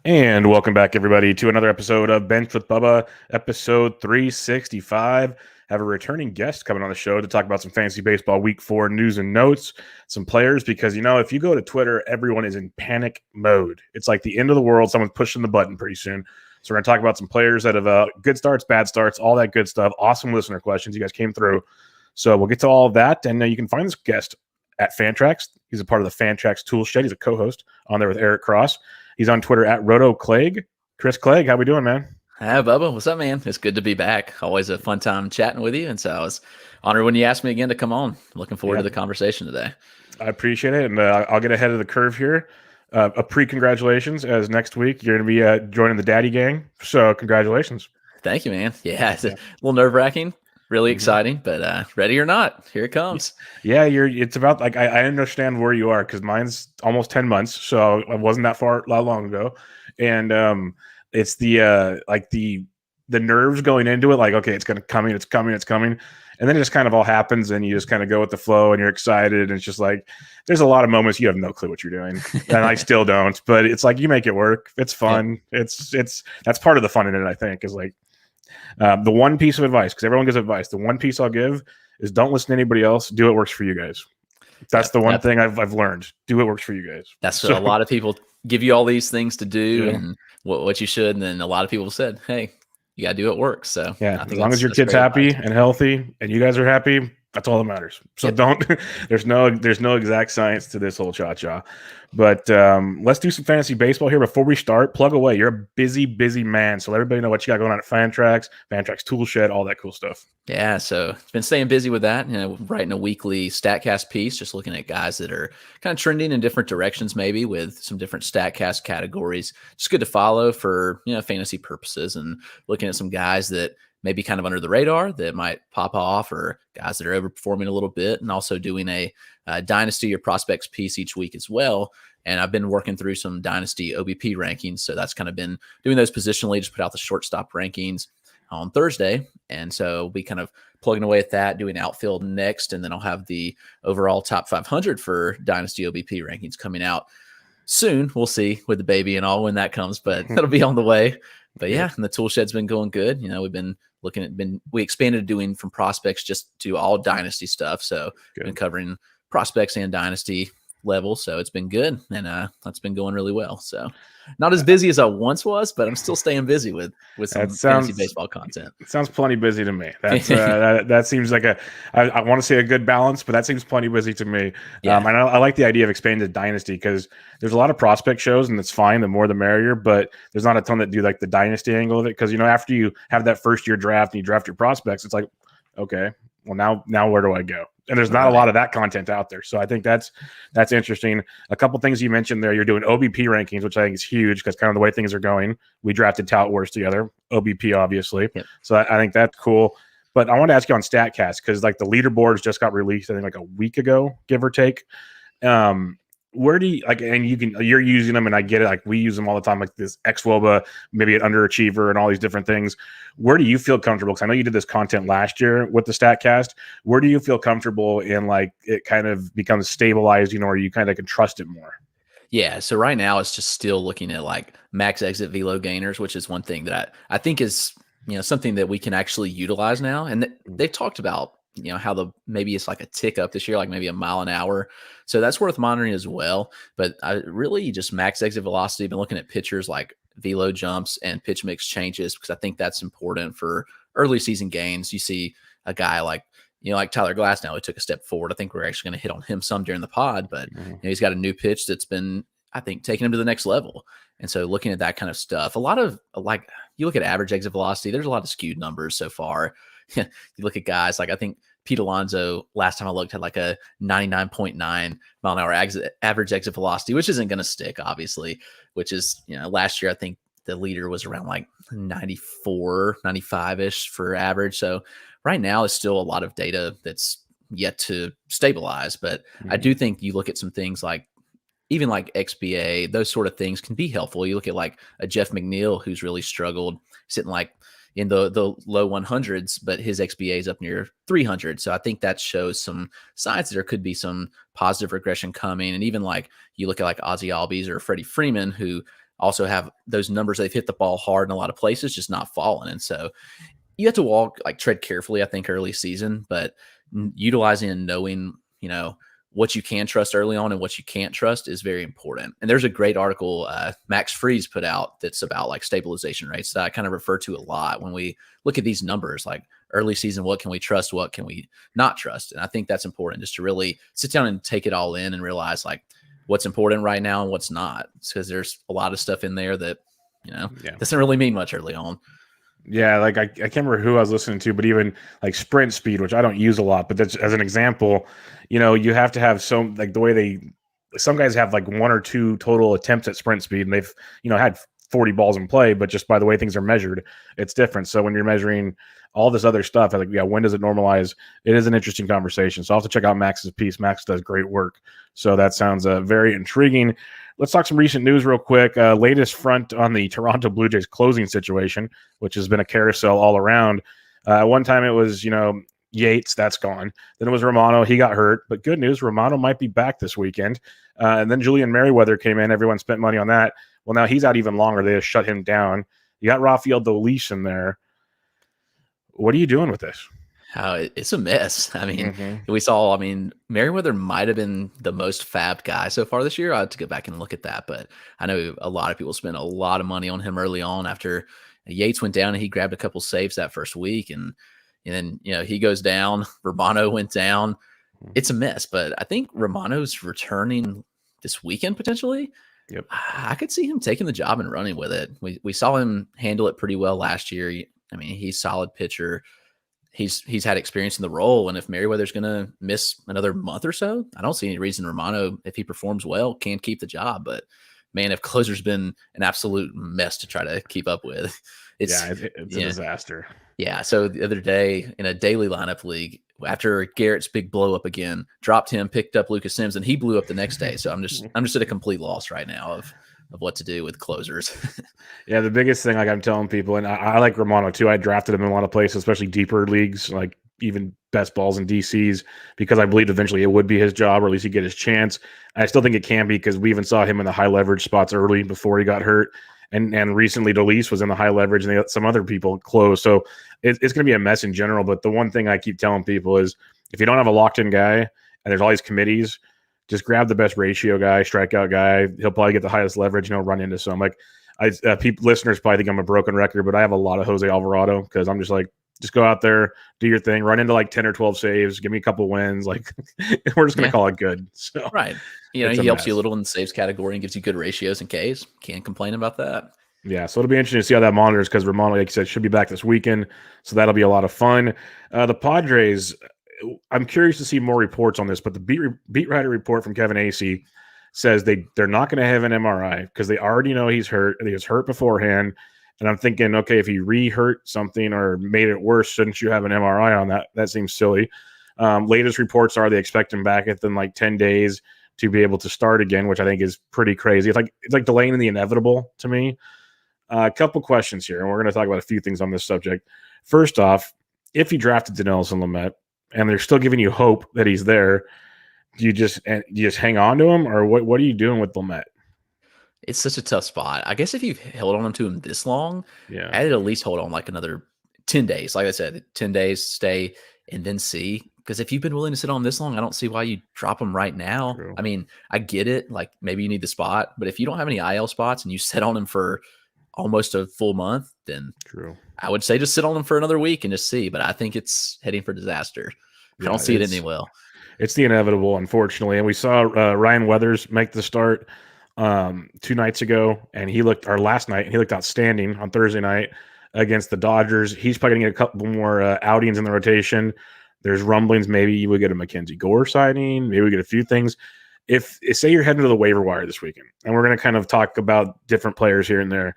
And welcome back, everybody, to another episode of Bench with Bubba, episode 365. Have a returning guest coming on the show to talk about some fantasy baseball week 4 news and notes, some players, because, if you go to Twitter, everyone is in panic mode. It's like the end of the world. Someone's pushing the button pretty soon. So we're going to talk about some players that have good starts, bad starts, all that good stuff. Awesome listener questions. You guys came through. So we'll get to all of that. And you can find this guest at Fantrax. He's a part of the Fantrax tool shed. He's a co-host on there with Eric Cross. He's on Twitter at Roto Clegg. Chris Clegg, how we doing, man? Hi, Bubba. What's up, man? It's good to be back. Always a fun time chatting with you. And so I was honored when you asked me again to come on. Looking forward to the conversation today. I appreciate it. And I'll get ahead of the curve here. A pre-congratulations, as next week you're going to be joining the Daddy Gang. So congratulations. Thank you, man. Yeah, it's a little nerve-wracking. Really exciting, but ready or not, here it comes. Yeah, it's about like I understand where you are because mine's almost 10 months, so I wasn't that long ago, and it's the nerves going into it, like okay, it's coming, and then it just kind of all happens, and you just kind of go with the flow, and you're excited, and it's just like there's a lot of moments you have no clue what you're doing, and I still don't, but it's like you make it work. It's fun. Yeah. It's that's part of the fun in it. I think is like. The one piece of advice, because everyone gives advice, the one piece I'll give is don't listen to anybody else. Do what works for you guys. That's the one thing I've learned. Do what works for you guys. That's a lot of people give you all these things to do and what you should. And then a lot of people said, hey, you got to do what works. So yeah, as long as your kid's happy and healthy and you guys are happy, that's all that matters. So there's no exact science to this whole cha-cha. But let's do some fantasy baseball here. Before we start, plug away. You're a busy man. So let everybody know what you got going on at Fantrax Tool Shed, all that cool stuff. Yeah, so it's been staying busy with that, writing a weekly StatCast piece, just looking at guys that are kind of trending in different directions, maybe with some different StatCast categories. Just good to follow for, fantasy purposes, and looking at some guys that maybe kind of under the radar that might pop off, or guys that are overperforming a little bit, and also doing a Dynasty or Prospects piece each week as well. And I've been working through some Dynasty OBP rankings, so that's kind of been doing those positionally, just put out the shortstop rankings on Thursday. And so we kind of plugging away at that, doing outfield next, and then I'll have the overall top 500 for Dynasty OBP rankings coming out soon. We'll see with the baby and all when that comes, but that'll be on the way. But yeah, and the tool shed's been going good. We've been looking at we expanded doing from prospects just to all Dynasty stuff. So we've been covering prospects and Dynasty level, so it's been good, and that's been going really well. So not as busy as I once was, but I'm still staying busy with some fantasy baseball content. It sounds plenty busy to me. That's that seems like I want to say a good balance, but that seems plenty busy to me. Yeah. And I like the idea of expanding to Dynasty because there's a lot of prospect shows, and it's fine, the more the merrier, but there's not a ton that do like the Dynasty angle of it, because after you have that first year draft and you draft your prospects, it's like, okay, well now where do I go? And there's not a lot of that content out there. So I think that's interesting. A couple things you mentioned there. You're doing OBP rankings, which I think is huge because kind of the way things are going. We drafted Tout Wars together, OBP, obviously. Yep. So I think that's cool. But I want to ask you on StatCast, because like the leaderboards just got released, I think like a week ago, give or take. Where do you like, and you're using them, and I get it. Like we use them all the time, like this XWOBA, maybe an underachiever, and all these different things. Where do you feel comfortable? Because I know you did this content last year with the StatCast. Where do you feel comfortable in like it kind of becomes stabilized, or you kind of can trust it more? Yeah. So right now it's just still looking at like max exit velo gainers, which is one thing that I think is something that we can actually utilize now. And they've talked about how maybe it's like a tick up this year, like maybe a mile an hour. So that's worth monitoring as well. But I really just max exit velocity. Been looking at pitchers like velo jumps and pitch mix changes, because I think that's important for early season gains. You see a guy like Tyler Glass now, who took a step forward. I think we're actually going to hit on him some during the pod, but he's got a new pitch that's been, I think, taking him to the next level. And so looking at that kind of stuff, a lot of like, you look at average exit velocity, there's a lot of skewed numbers so far. You look at guys like, I think Pete Alonso, last time I looked, had like a 99.9 mile an hour average exit velocity, which isn't going to stick, obviously, which is, last year, I think the leader was around like 94, 95-ish for average. So right now is still a lot of data that's yet to stabilize. But I do think you look at some things like, even like XBA, those sort of things can be helpful. You look at like a Jeff McNeil, who's really struggled, sitting like in the low 100s, but his XBA is up near 300. So I think that shows some signs that there could be some positive regression coming. And even like you look at like Ozzy Albies or Freddie Freeman, who also have those numbers. They've hit the ball hard in a lot of places, just not falling. And so you have to tread carefully, I think, early season, but utilizing and knowing, what you can trust early on and what you can't trust is very important. And there's a great article Max Freeze put out that's about like stabilization rates that I kind of refer to a lot when we look at these numbers, like early season, what can we trust? What can we not trust? And I think that's important, just to really sit down and take it all in and realize like what's important right now and what's not, because there's a lot of stuff in there that, doesn't really mean much early on. Yeah, like I can't remember who I was listening to, but even like sprint speed, which I don't use a lot, but that's as an example, you have to have some, like the way some guys have like 1 or 2 total attempts at sprint speed, and they've, had 40 balls in play, but just by the way things are measured, it's different. So when you're measuring all this other stuff, when does it normalize? It is an interesting conversation. So I'll have to check out Max's piece. Max does great work. So that sounds very intriguing. Let's talk some recent news real quick. Latest front on the Toronto Blue Jays closing situation, which has been a carousel all around. At one time it was, Yates, that's gone. Then it was Romano. He got hurt. But good news, Romano might be back this weekend. And then Julian Merriweather came in. Everyone spent money on that. Well, now he's out even longer. They just shut him down. You got Rafael Dolis in there. What are you doing with this? It's a mess. I mean, we saw, Merriweather might have been the most fabbed guy so far this year. I had to go back and look at that, but I know a lot of people spent a lot of money on him early on after Yates went down and he grabbed a couple saves that first week. And then, he goes down. Romano went down. It's a mess, but I think Romano's returning this weekend potentially. Yep. I could see him taking the job and running with it. We saw him handle it pretty well last year. He's a solid pitcher. He's had experience in the role, and if Merriweather's going to miss another month or so, I don't see any reason Romano, if he performs well, can keep the job. But man, if closer's been an absolute mess to try to keep up with, it's a disaster. Yeah. So the other day in a daily lineup league, after Garrett's big blow up again, dropped him, picked up Lucas Sims, and he blew up the next day. So I'm just at a complete loss right now of what to do with closers. Yeah, the biggest thing, like I'm telling people, and I like Romano too. I drafted him in a lot of places, especially deeper leagues, like even best balls in DCs, because I believed eventually it would be his job, or at least he'd get his chance. I still think it can be, because we even saw him in the high leverage spots early before he got hurt. And recently Dolis was in the high leverage, and some other people closed. So it's going to be a mess in general. But the one thing I keep telling people is, if you don't have a locked-in guy and there's all these committees, just grab the best ratio guy, strikeout guy. He'll probably get the highest leverage, and he'll run into some. Like, listeners probably think I'm a broken record, but I have a lot of Jose Alvarado, because I'm just like, just go out there, do your thing, run into like 10 or 12 saves, give me a couple wins. Like, we're just going to call it good. So, right. He helps you a little in the saves category and gives you good ratios and Ks. Can't complain about that. Yeah, so it'll be interesting to see how that monitors, because Romano, like you said, should be back this weekend. So that'll be a lot of fun. The Padres, I'm curious to see more reports on this, but the beat writer report from Kevin Acee says they're not going to have an MRI because they already know he's hurt. He was hurt beforehand. And I'm thinking, okay, if he re-hurt something or made it worse, shouldn't you have an MRI on that? That seems silly. Latest reports are they expect him back within like 10 days to be able to start again, which I think is pretty crazy. It's like delaying the inevitable to me. A couple questions here, and we're going to talk about a few things on this subject. First off, if you drafted Dinelson Lamet and they're still giving you hope that he's there, do you just hang on to him, or what are you doing with Lamet? It's such a tough spot. I guess if you've held on to him this long, I'd at least hold on like another 10 days. Like I said, 10 days, stay, and then see. Because if you've been willing to sit on him this long, I don't see why you drop him right now. True. I mean, I get it. Like, maybe you need the spot. But if you don't have any IL spots and you sit on him for almost a full month, then True. I would say just sit on him for another week and just see. But I think it's heading for disaster. I don't see it ending well. It's the inevitable, unfortunately. And we saw Ryan Weathers make the start 2 nights ago, and he looked outstanding on Thursday night against the Dodgers. He's probably going to get a couple more outings in the rotation. There's rumblings maybe you would get a Mckenzie Gore signing. Maybe we get a few things. If say you're heading to the waiver wire this weekend, and we're going to kind of talk about different players here and there,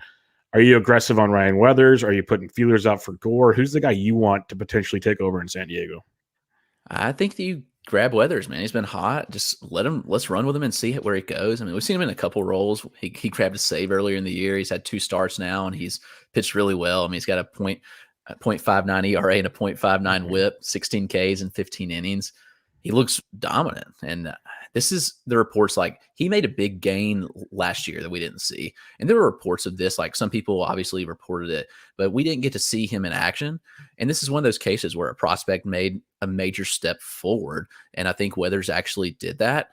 are you aggressive on Ryan Weathers? Are you putting feelers out for Gore? Who's the guy you want to potentially take over in San Diego? I think that you grab Weathers, man. He's been hot. Just let's run with him and see where it goes. I mean, we've seen him in a couple roles. He grabbed a save earlier in the year. He's had 2 starts now, and he's pitched really well. I mean, he's got a .59 ERA and a .59 whip, 16 Ks in 15 innings. He looks dominant. And This is the reports, like he made a big gain last year that we didn't see. And there were reports of this, like some people obviously reported it, but we didn't get to see him in action. And this is one of those cases where a prospect made a major step forward. And I think Weathers actually did that.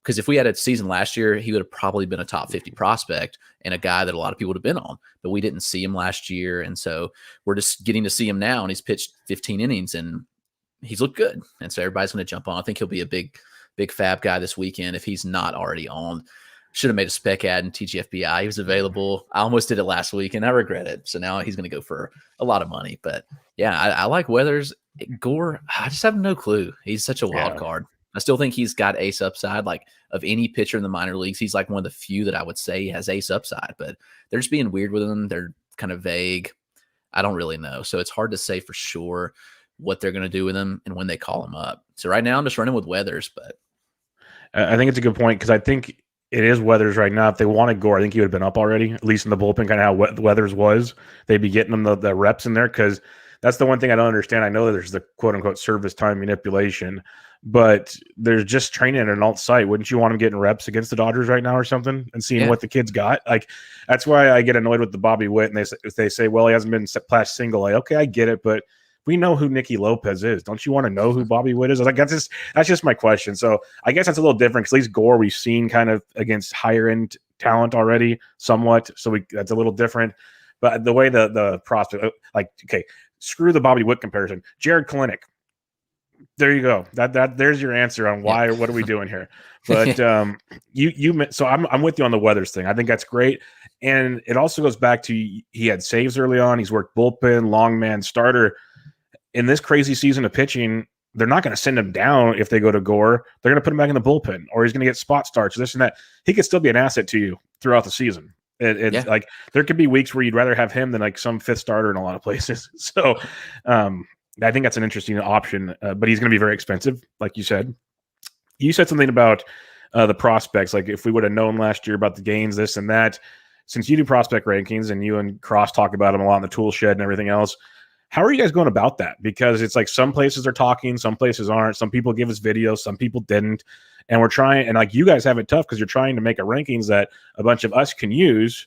Because if we had a season last year, he would have probably been a top 50 prospect and a guy that a lot of people would have been on. But we didn't see him last year. And so we're just getting to see him now. And he's pitched 15 innings and he's looked good. And so everybody's going to jump on. I think he'll be a big fab guy this weekend if he's not already on. Should have made a spec ad in TGFBI. He was available. I almost did it last week and I regret it. So now he's going to go for a lot of money. But yeah, I like Weathers. Gore, I just have no clue. He's such a wild card. I still think he's got ace upside. Like of any pitcher in the minor leagues, he's like one of the few that I would say has ace upside, but they're just being weird with him. They're kind of vague. I don't really know. So it's hard to say for sure what they're going to do with him and when they call him up. So right now I'm just running with Weathers, but I think it's a good point because I think it is Weathers right now. If they wanted Gore, I think he would have been up already, at least in the bullpen, kind of how Weathers was. They'd be getting him the reps in there because that's the one thing I don't understand. I know that there's the quote-unquote service time manipulation, but there's just training at an alt site. Wouldn't you want him getting reps against the Dodgers right now or something and seeing what the kid's got? Like, that's why I get annoyed with the Bobby Witt. And they say, well, he hasn't been past single A. Okay, I get it, but we know who Nicky Lopez is. Don't you want to know who Bobby Witt is? I was like, that's just my question. So I guess that's a little different because at least Gore we've seen kind of against higher end talent already somewhat. So that's a little different. But the way the prospect, like, okay, screw the Bobby Witt comparison. Jared Kalenic. There you go. There's your answer on why or what are we doing here. But so I'm with you on the Weathers thing. I think that's great, and it also goes back to he had saves early on. He's worked bullpen, long man, starter. In this crazy season of pitching, they're not going to send him down if they go to Gore. They're going to put him back in the bullpen, or he's going to get spot starts, this and that. He could still be an asset to you throughout the season. It's like there could be weeks where you'd rather have him than like some fifth starter in a lot of places. So I think that's an interesting option, but he's going to be very expensive, like you said. You said something about the prospects, like if we would have known last year about the gains, this and that. Since you do prospect rankings and you and Cross talk about them a lot in the tool shed and everything else, how are you guys going about that? Because it's like some places are talking, some places aren't. Some people give us videos, some people didn't. And we're trying, and like you guys have it tough because you're trying to make a rankings that a bunch of us can use,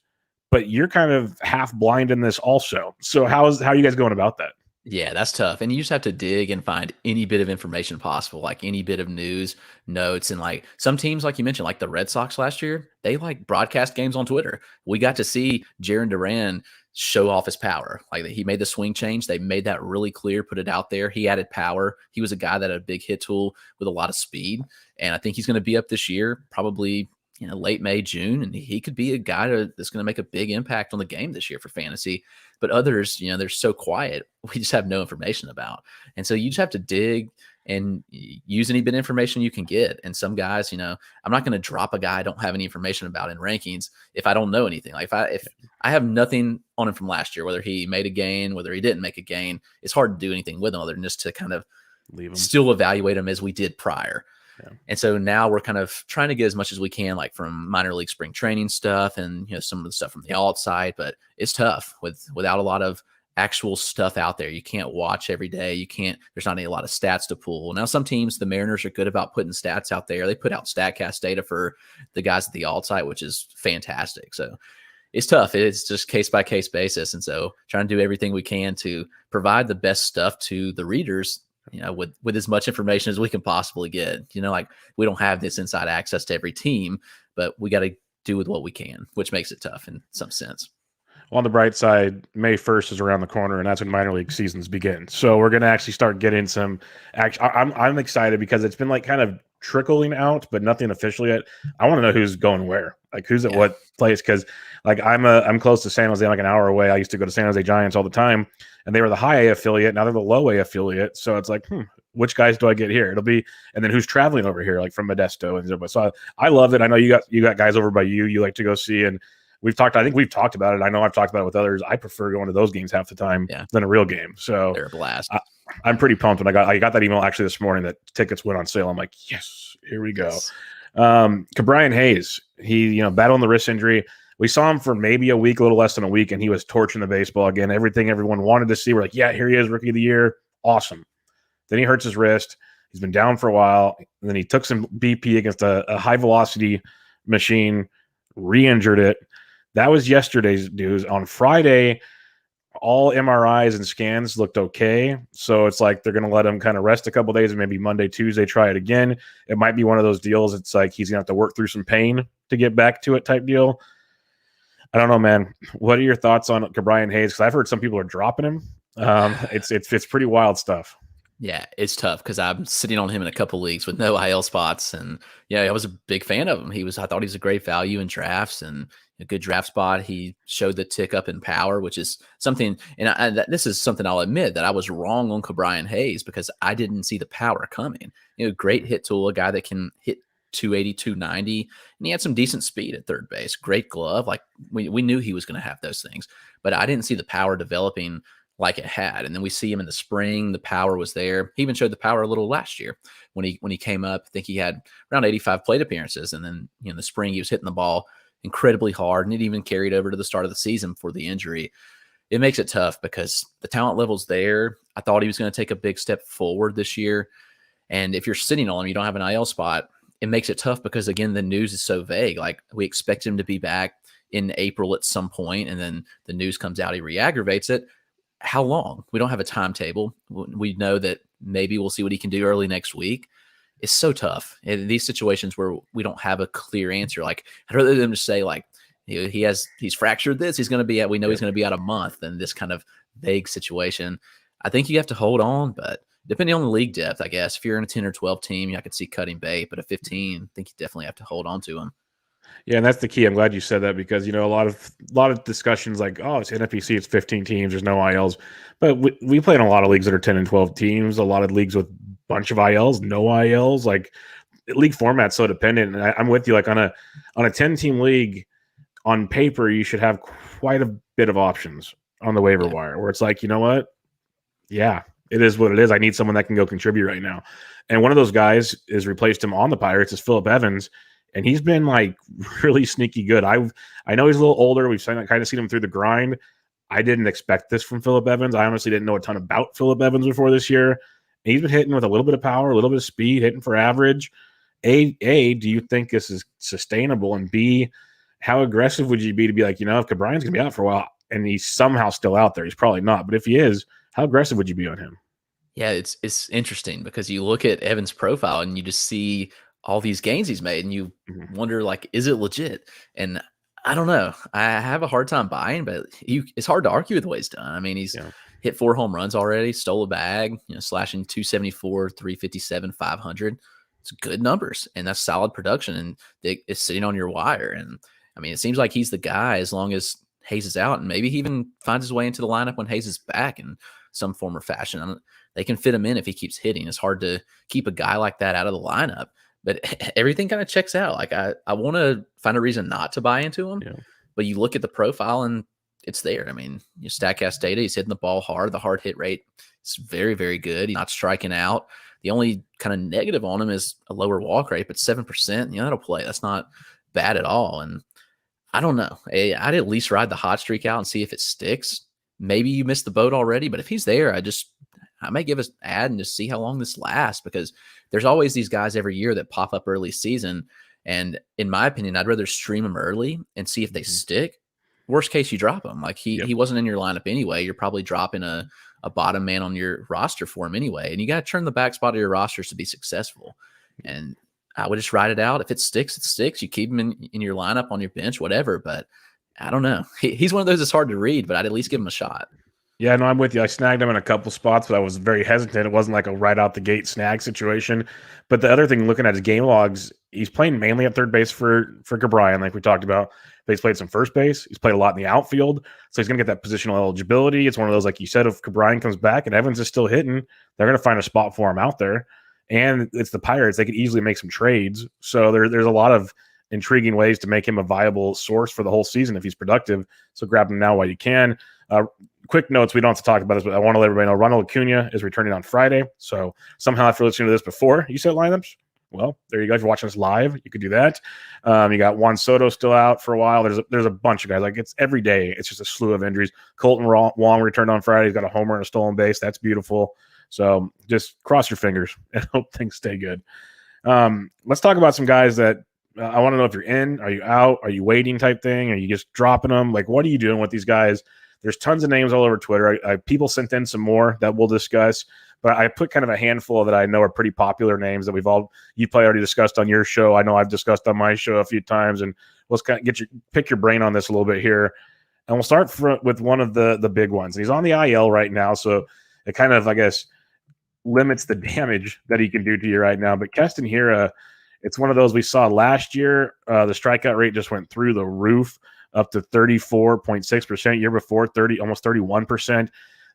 but you're kind of half blind in this also. So how are you guys going about that? Yeah, that's tough. And you just have to dig and find any bit of information possible, like any bit of news, notes. And like some teams, like you mentioned, like the Red Sox last year, they like broadcast games on Twitter. We got to see Jarren Duran show off his power. Like he made the swing change. They made that really clear, put it out there. He added power. He was a guy that had a big hit tool with a lot of speed. And I think he's going to be up this year, probably late May, June. And he could be a guy that's going to make a big impact on the game this year for fantasy. But others, they're so quiet. We just have no information about. And so you just have to dig and use any bit of information you can get. And some guys, I'm not going to drop a guy I don't have any information about in rankings if I don't know anything. Like if I have nothing on him from last year, whether he made a gain, whether he didn't make a gain, it's hard to do anything with him other than just to kind of leave him, still evaluate him as we did prior. Yeah. And so now we're kind of trying to get as much as we can, like from minor league spring training stuff and some of the stuff from the alt side, but it's tough without a lot of actual stuff out there. You can't watch every day. There's not a lot of stats to pull. Now, some teams, the Mariners are good about putting stats out there. They put out StatCast data for the guys at the alt site, which is fantastic. So it's tough. It's just case by case basis. And so trying to do everything we can to provide the best stuff to the readers, with as much information as we can possibly get. Like we don't have this inside access to every team, but we got to do with what we can, which makes it tough in some sense. Well, on the bright side, May 1st is around the corner, and that's when minor league seasons begin. So we're going to actually start getting some action. I'm excited because it's been like kind of trickling out, but nothing official yet. I want to know who's going where, like who's at what place. Because like I'm close to San Jose, like an hour away. I used to go to San Jose Giants all the time, and they were the high A affiliate. Now they're the low A affiliate. So it's like, which guys do I get here? It'll be, and then who's traveling over here, like from Modesto and stuff. So I love it. I know you got guys over by you like to go see, and I think we've talked about it. I know I've talked about it with others. I prefer going to those games half the time than a real game. So they're a blast. I'm pretty pumped when I got that email actually this morning that tickets went on sale. I'm like, yes, here we go. Yes. Cabrian Hayes, he battling the wrist injury. We saw him for maybe a week, a little less than a week, and he was torching the baseball again. Everything everyone wanted to see. We're like, yeah, here he is, rookie of the year. Awesome. Then he hurts his wrist. He's been down for a while. And then he took some BP against a high velocity machine, re-injured it. That was yesterday's news. On Friday, all MRIs and scans looked okay. So it's like they're going to let him kind of rest a couple days and maybe Monday, Tuesday, try it again. It might be one of those deals. It's like he's going to have to work through some pain to get back to it type deal. I don't know, man. What are your thoughts on Cabrian Hayes? Because I've heard some people are dropping him. It's pretty wild stuff. Yeah, it's tough because I'm sitting on him in a couple leagues with no IL spots, and yeah, I was a big fan of him. I thought he was a great value in drafts and a good draft spot. He showed the tick up in power, which is something. And this is something I'll admit that I was wrong on Cabrian Hayes because I didn't see the power coming. Great hit tool, a guy that can hit 280, 290, and he had some decent speed at third base. Great glove, like we knew he was going to have those things, but I didn't see the power developing like it had. And then we see him in the spring, the power was there. He even showed the power a little last year when he came up. I think he had around 85 plate appearances, and then in the spring he was hitting the ball incredibly hard, and it even carried over to the start of the season for the injury. It makes it tough because the talent level's there. I thought he was going to take a big step forward this year, and if you're sitting on him, you don't have an IL spot, it makes it tough because, again, the news is so vague. Like, we expect him to be back in April at some point, and then the news comes out, he re-aggravates it. How long? We don't have a timetable. We know that maybe we'll see what he can do early next week. It's so tough in these situations where we don't have a clear answer. Like, I'd rather them just say, like, he's fractured this, he's going to be out. We know he's going to be out a month, than this kind of vague situation. I think you have to hold on, but depending on the league depth, I guess if you're in a 10 or 12 team, I could see cutting bait, but a 15, I think you definitely have to hold on to him. Yeah, and that's the key. I'm glad you said that because, a lot of discussions like, oh, it's NFBC, it's 15 teams, there's no ILs. But we play in a lot of leagues that are 10 and 12 teams, a lot of leagues with a bunch of ILs, no ILs. Like, league format's so dependent. And I'm with you. Like, on a 10-team league, on paper, you should have quite a bit of options on the waiver wire where it's like, you know what? Yeah, it is what it is. I need someone that can go contribute right now. And one of those guys is replaced him on the Pirates is Phillip Evans. And he's been like really sneaky good. I know he's a little older. We've kind of seen him through the grind. I didn't expect this from Phillip Evans. I honestly didn't know a ton about Phillip Evans before this year. And he's been hitting with a little bit of power, a little bit of speed, hitting for average. A, do you think this is sustainable? And B, how aggressive would you be to be like, if Cabrian's going to be out for a while and he's somehow still out there, he's probably not. But if he is, how aggressive would you be on him? Yeah, it's interesting because you look at Evans' profile and you just see all these gains he's made, and you wonder, like, is it legit? And I don't know. I have a hard time buying, but it's hard to argue with the way he's done. I mean, he's hit 4 home runs already, stole a bag, slashing 274, 357, 500. It's good numbers, and that's solid production, and it's sitting on your wire. And I mean, it seems like he's the guy as long as Hayes is out, and maybe he even finds his way into the lineup when Hayes is back in some form or fashion. They can fit him in if he keeps hitting. It's hard to keep a guy like that out of the lineup. But everything kind of checks out. Like, I want to find a reason not to buy into him, but you look at the profile and it's there. I mean, your StatCast data, he's hitting the ball hard. The hard hit rate is very, very good. He's not striking out. The only kind of negative on him is a lower walk rate, but 7%, that'll play. That's not bad at all. And I don't know. I'd at least ride the hot streak out and see if it sticks. Maybe you missed the boat already, but if he's there, I might give us an ad and just see how long this lasts, because there's always these guys every year that pop up early season. And in my opinion, I'd rather stream them early and see if they stick. Worst case, you drop them. Like, he wasn't in your lineup anyway. You're probably dropping a bottom man on your roster for him anyway. And you got to turn the back spot of your rosters to be successful. And I would just ride it out. If it sticks, it sticks. You keep him in your lineup, on your bench, whatever. But I don't know. He's one of those that's hard to read, but I'd at least give him a shot. Yeah, no, I'm with you. I snagged him in a couple spots, but I was very hesitant. It wasn't like a right out the gate snag situation. But the other thing, looking at his game logs, he's playing mainly at third base for Cabrian, like we talked about. But he's played some first base. He's played a lot in the outfield. So he's going to get that positional eligibility. It's one of those, like you said, if Cabrian comes back and Evans is still hitting, they're going to find a spot for him out there. And it's the Pirates. They could easily make some trades. So there's a lot of intriguing ways to make him a viable source for the whole season if he's productive. So grab him now while you can. Quick notes, we don't have to talk about this, but I want to let everybody know Ronald Acuna is returning on Friday. So somehow, if you're listening to this before you set lineups, well, there you go. If you're watching us live, you could do that. You got Juan Soto still out for a while. There's a bunch of guys. Like, it's every day. It's just a slew of injuries. Colton Wong returned on Friday. He's got a homer and a stolen base. That's beautiful. So just cross your fingers and hope things stay good. Let's talk about some guys that I want to know if you're in, are you out, are you waiting type thing? Are you just dropping them? Like, what are you doing with these guys? There's tons of names all over Twitter. People sent in some more that we'll discuss, but I put kind of a handful that I know are pretty popular names that you probably already discussed on your show. I know I've discussed on my show a few times, and let's kind of pick your brain on this a little bit here. And we'll start with one of the big ones. He's on the IL right now, so it kind of, I guess, limits the damage that he can do to you right now. But Keston Hiura, it's one of those we saw last year. The strikeout rate just went through the roof, up to 34.6%. Year before, almost 31%.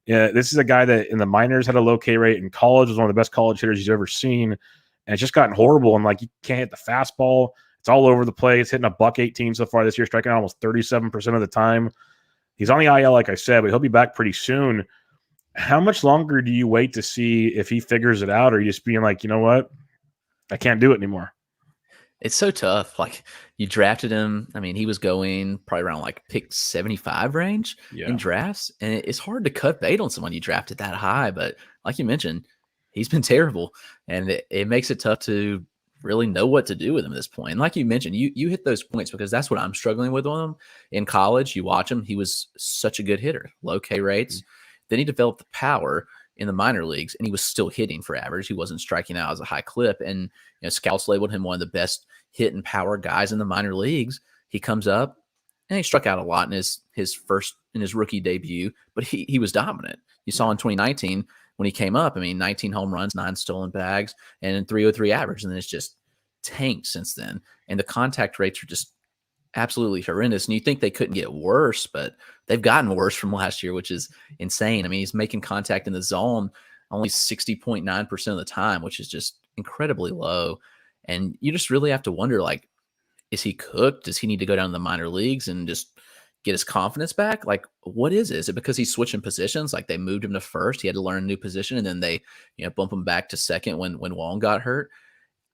Yeah, this is a guy that in the minors had a low K rate. In college was one of the best college hitters he's ever seen, and it's just gotten horrible. And like, you can't hit the fastball. It's all over the place. Hitting a $118 so far this year, striking out almost 37% of the time. He's on the IL, like I said, but he'll be back pretty soon. How much longer do you wait to see if he figures it out, or are you just being like, you know what, I can't do it anymore? It's so tough. Like, you drafted him. I mean, he was going probably around like pick 75 range in drafts. And it's hard to cut bait on someone you drafted that high. But like you mentioned, he's been terrible. And it makes it tough to really know what to do with him at this point. And like you mentioned, you hit those points, because that's what I'm struggling with on him. In college, you watch him. He was such a good hitter, low K rates. Then he developed the power in the minor leagues, and he was still hitting for average. He wasn't striking out as a high clip. And scouts labeled him one of the best hit and power guys in the minor leagues. He comes up and he struck out a lot in his rookie debut, but he was dominant. You saw in 2019 when he came up, 19 home runs, 9 stolen bags, and 303 average. And then it's just tanked since then. And the contact rates are just absolutely horrendous. And you think they couldn't get worse, but they've gotten worse from last year, which is insane. He's making contact in the zone only 60.9% of the time, which is just incredibly low. And you just really have to wonder, like, is he cooked? Does he need to go down to the minor leagues and just get his confidence back? Like, what is it? Is it because he's switching positions? Like, they moved him to first, he had to learn a new position, and then they bump him back to second when Vaughn got hurt?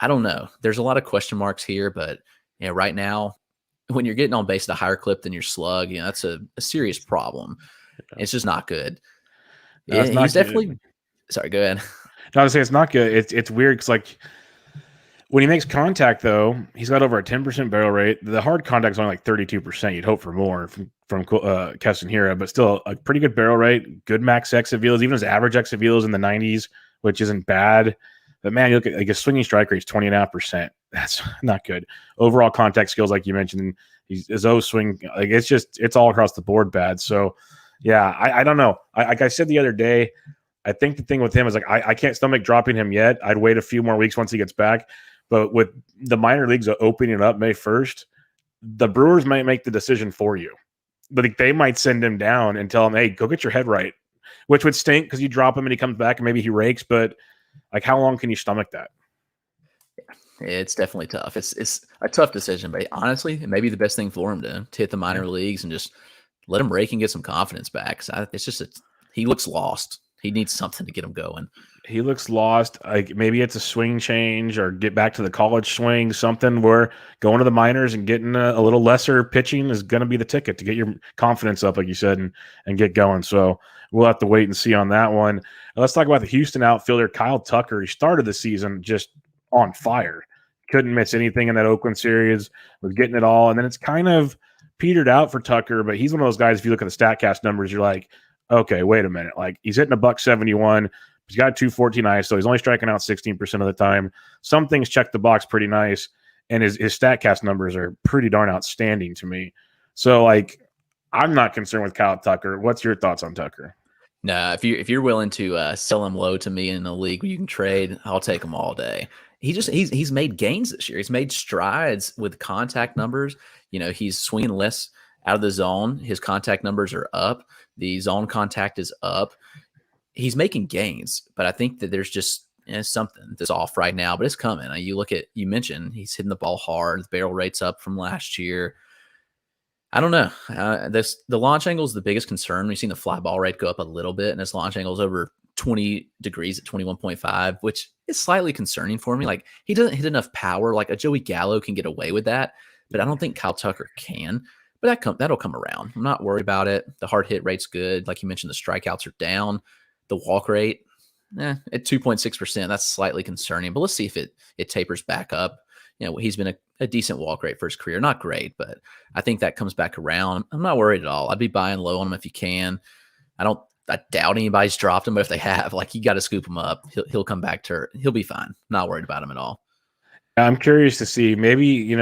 I don't know. There's a lot of question marks here, but right now, when you're getting on base at a higher clip than your slug, that's a serious problem. It's just not good. No, he's definitely. Sorry, go ahead. No, I was saying it's not good. It's weird because, like, when he makes contact, though, he's got over a 10% barrel rate. The hard contact is only like 32%. You'd hope for more from Keston Hiura, but still a pretty good barrel rate, good max exit velos. Even his average exit velos in the 90s, which isn't bad. But man, you look at like his swinging strike rate is 20.5%. That's not good. Overall contact skills, like you mentioned, his O swing, like it's all across the board bad. So yeah, I don't know. Like I said the other day, I think the thing with him is, like, I can't stomach dropping him yet. I'd wait a few more weeks once he gets back. But with the minor leagues opening up May 1st, the Brewers might make the decision for you. But they might send him down and tell him, hey, go get your head right, which would stink because you drop him and he comes back and maybe he rakes. But like, how long can you stomach that? It's definitely tough. It's a tough decision, but honestly, it may be the best thing for him to hit the minor leagues and just let him rake and get some confidence back. So it's just he looks lost. He needs something to get him going. He looks lost. Like, maybe it's a swing change or get back to the college swing, something where going to the minors and getting a little lesser pitching is going to be the ticket to get your confidence up, like you said, and get going. So we'll have to wait and see on that one. Let's talk about the Houston outfielder, Kyle Tucker. He started the season just on fire. Couldn't miss anything in that Oakland series, was getting it all. And then it's kind of petered out for Tucker, but he's one of those guys, if you look at the StatCast numbers, you're like, okay, wait a minute. Like, he's hitting a $171. He's got 214 ISO. He's only striking out 16% of the time. Some things check the box pretty nice, and his StatCast numbers are pretty darn outstanding to me. So, like, I'm not concerned with Kyle Tucker. What's your thoughts on Tucker? No, if you're willing to sell him low to me in a league where you can trade, I'll take him all day. He's made gains this year. He's made strides with contact numbers. He's swinging less out of the zone. His contact numbers are up. The zone contact is up. He's making gains, but I think that there's just something that's off right now, but it's coming. You mentioned he's hitting the ball hard. The barrel rate's up from last year. I don't know. The launch angle is the biggest concern. We've seen the fly ball rate go up a little bit, and his launch angle is over 20 degrees at 21.5, which is slightly concerning for me. Like, he doesn't hit enough power. Like, a Joey Gallo can get away with that, but I don't think Kyle Tucker can. But that'll come around. I'm not worried about it. The hard hit rate's good. Like you mentioned, the strikeouts are down. The walk rate, at 2.6%, that's slightly concerning, but let's see if it tapers back up. He's been a decent walk rate for his career. Not great, but I think that comes back around. I'm not worried at all. I'd be buying low on him if you can. I doubt anybody's dropped him, but if they have, like, you got to scoop him up. He'll come back to he'll be fine. Not worried about him at all. I'm curious to see, maybe,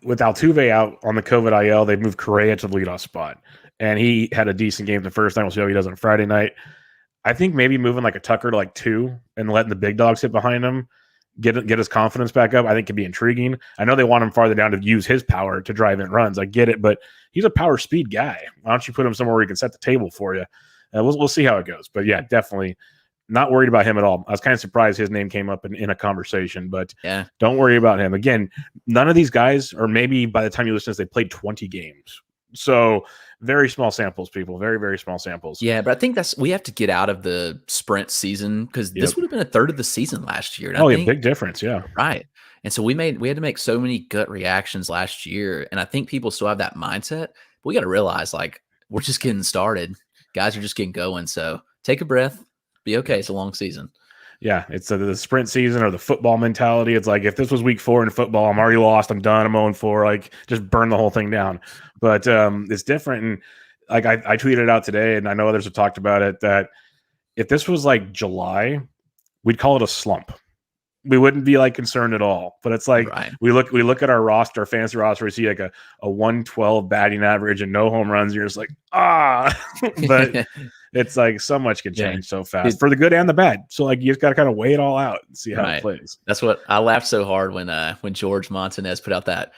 with Altuve out on the COVID IL, they've moved Correa to the leadoff spot. And he had a decent game the first night. We'll see how he does on Friday night. I think maybe moving like a Tucker to like 2 and letting the big dogs hit behind him, get his confidence back up, I think could be intriguing. I know they want him farther down to use his power to drive in runs. I get it, but he's a power speed guy. Why don't you put him somewhere where he can set the table for you? We'll see how it goes. But yeah, definitely not worried about him at all. I was kind of surprised his name came up in a conversation, but yeah, don't worry about him. Again, none of these guys, or maybe by the time you listen to this, they played 20 games. So very small samples, people. Very, very small samples. Yeah, but I think we have to get out of the sprint season, because this would have been a third of the season last year. Yeah, big difference. Yeah. Right. And so we had to make so many gut reactions last year. And I think people still have that mindset. But we got to realize, like, we're just getting started. Guys are just getting going. So take a breath. Be okay. It's a long season. Yeah, it's the sprint season, or the football mentality. It's like, if this was week 4 in football, I'm already lost. I'm done. I'm 0-4. Like, just burn the whole thing down. But it's different. And like I tweeted it out today, and I know others have talked about it, that if this was like July, we'd call it a slump. We wouldn't be like concerned at all. But it's like, right. we look at our roster, our fantasy roster, we see like a 112 batting average and no home runs. You're just like, but it's like so much can change so fast, for the good and the bad. So like, you just got to kind of weigh it all out and see how it plays. That's what I laughed so hard when George Montanez put out that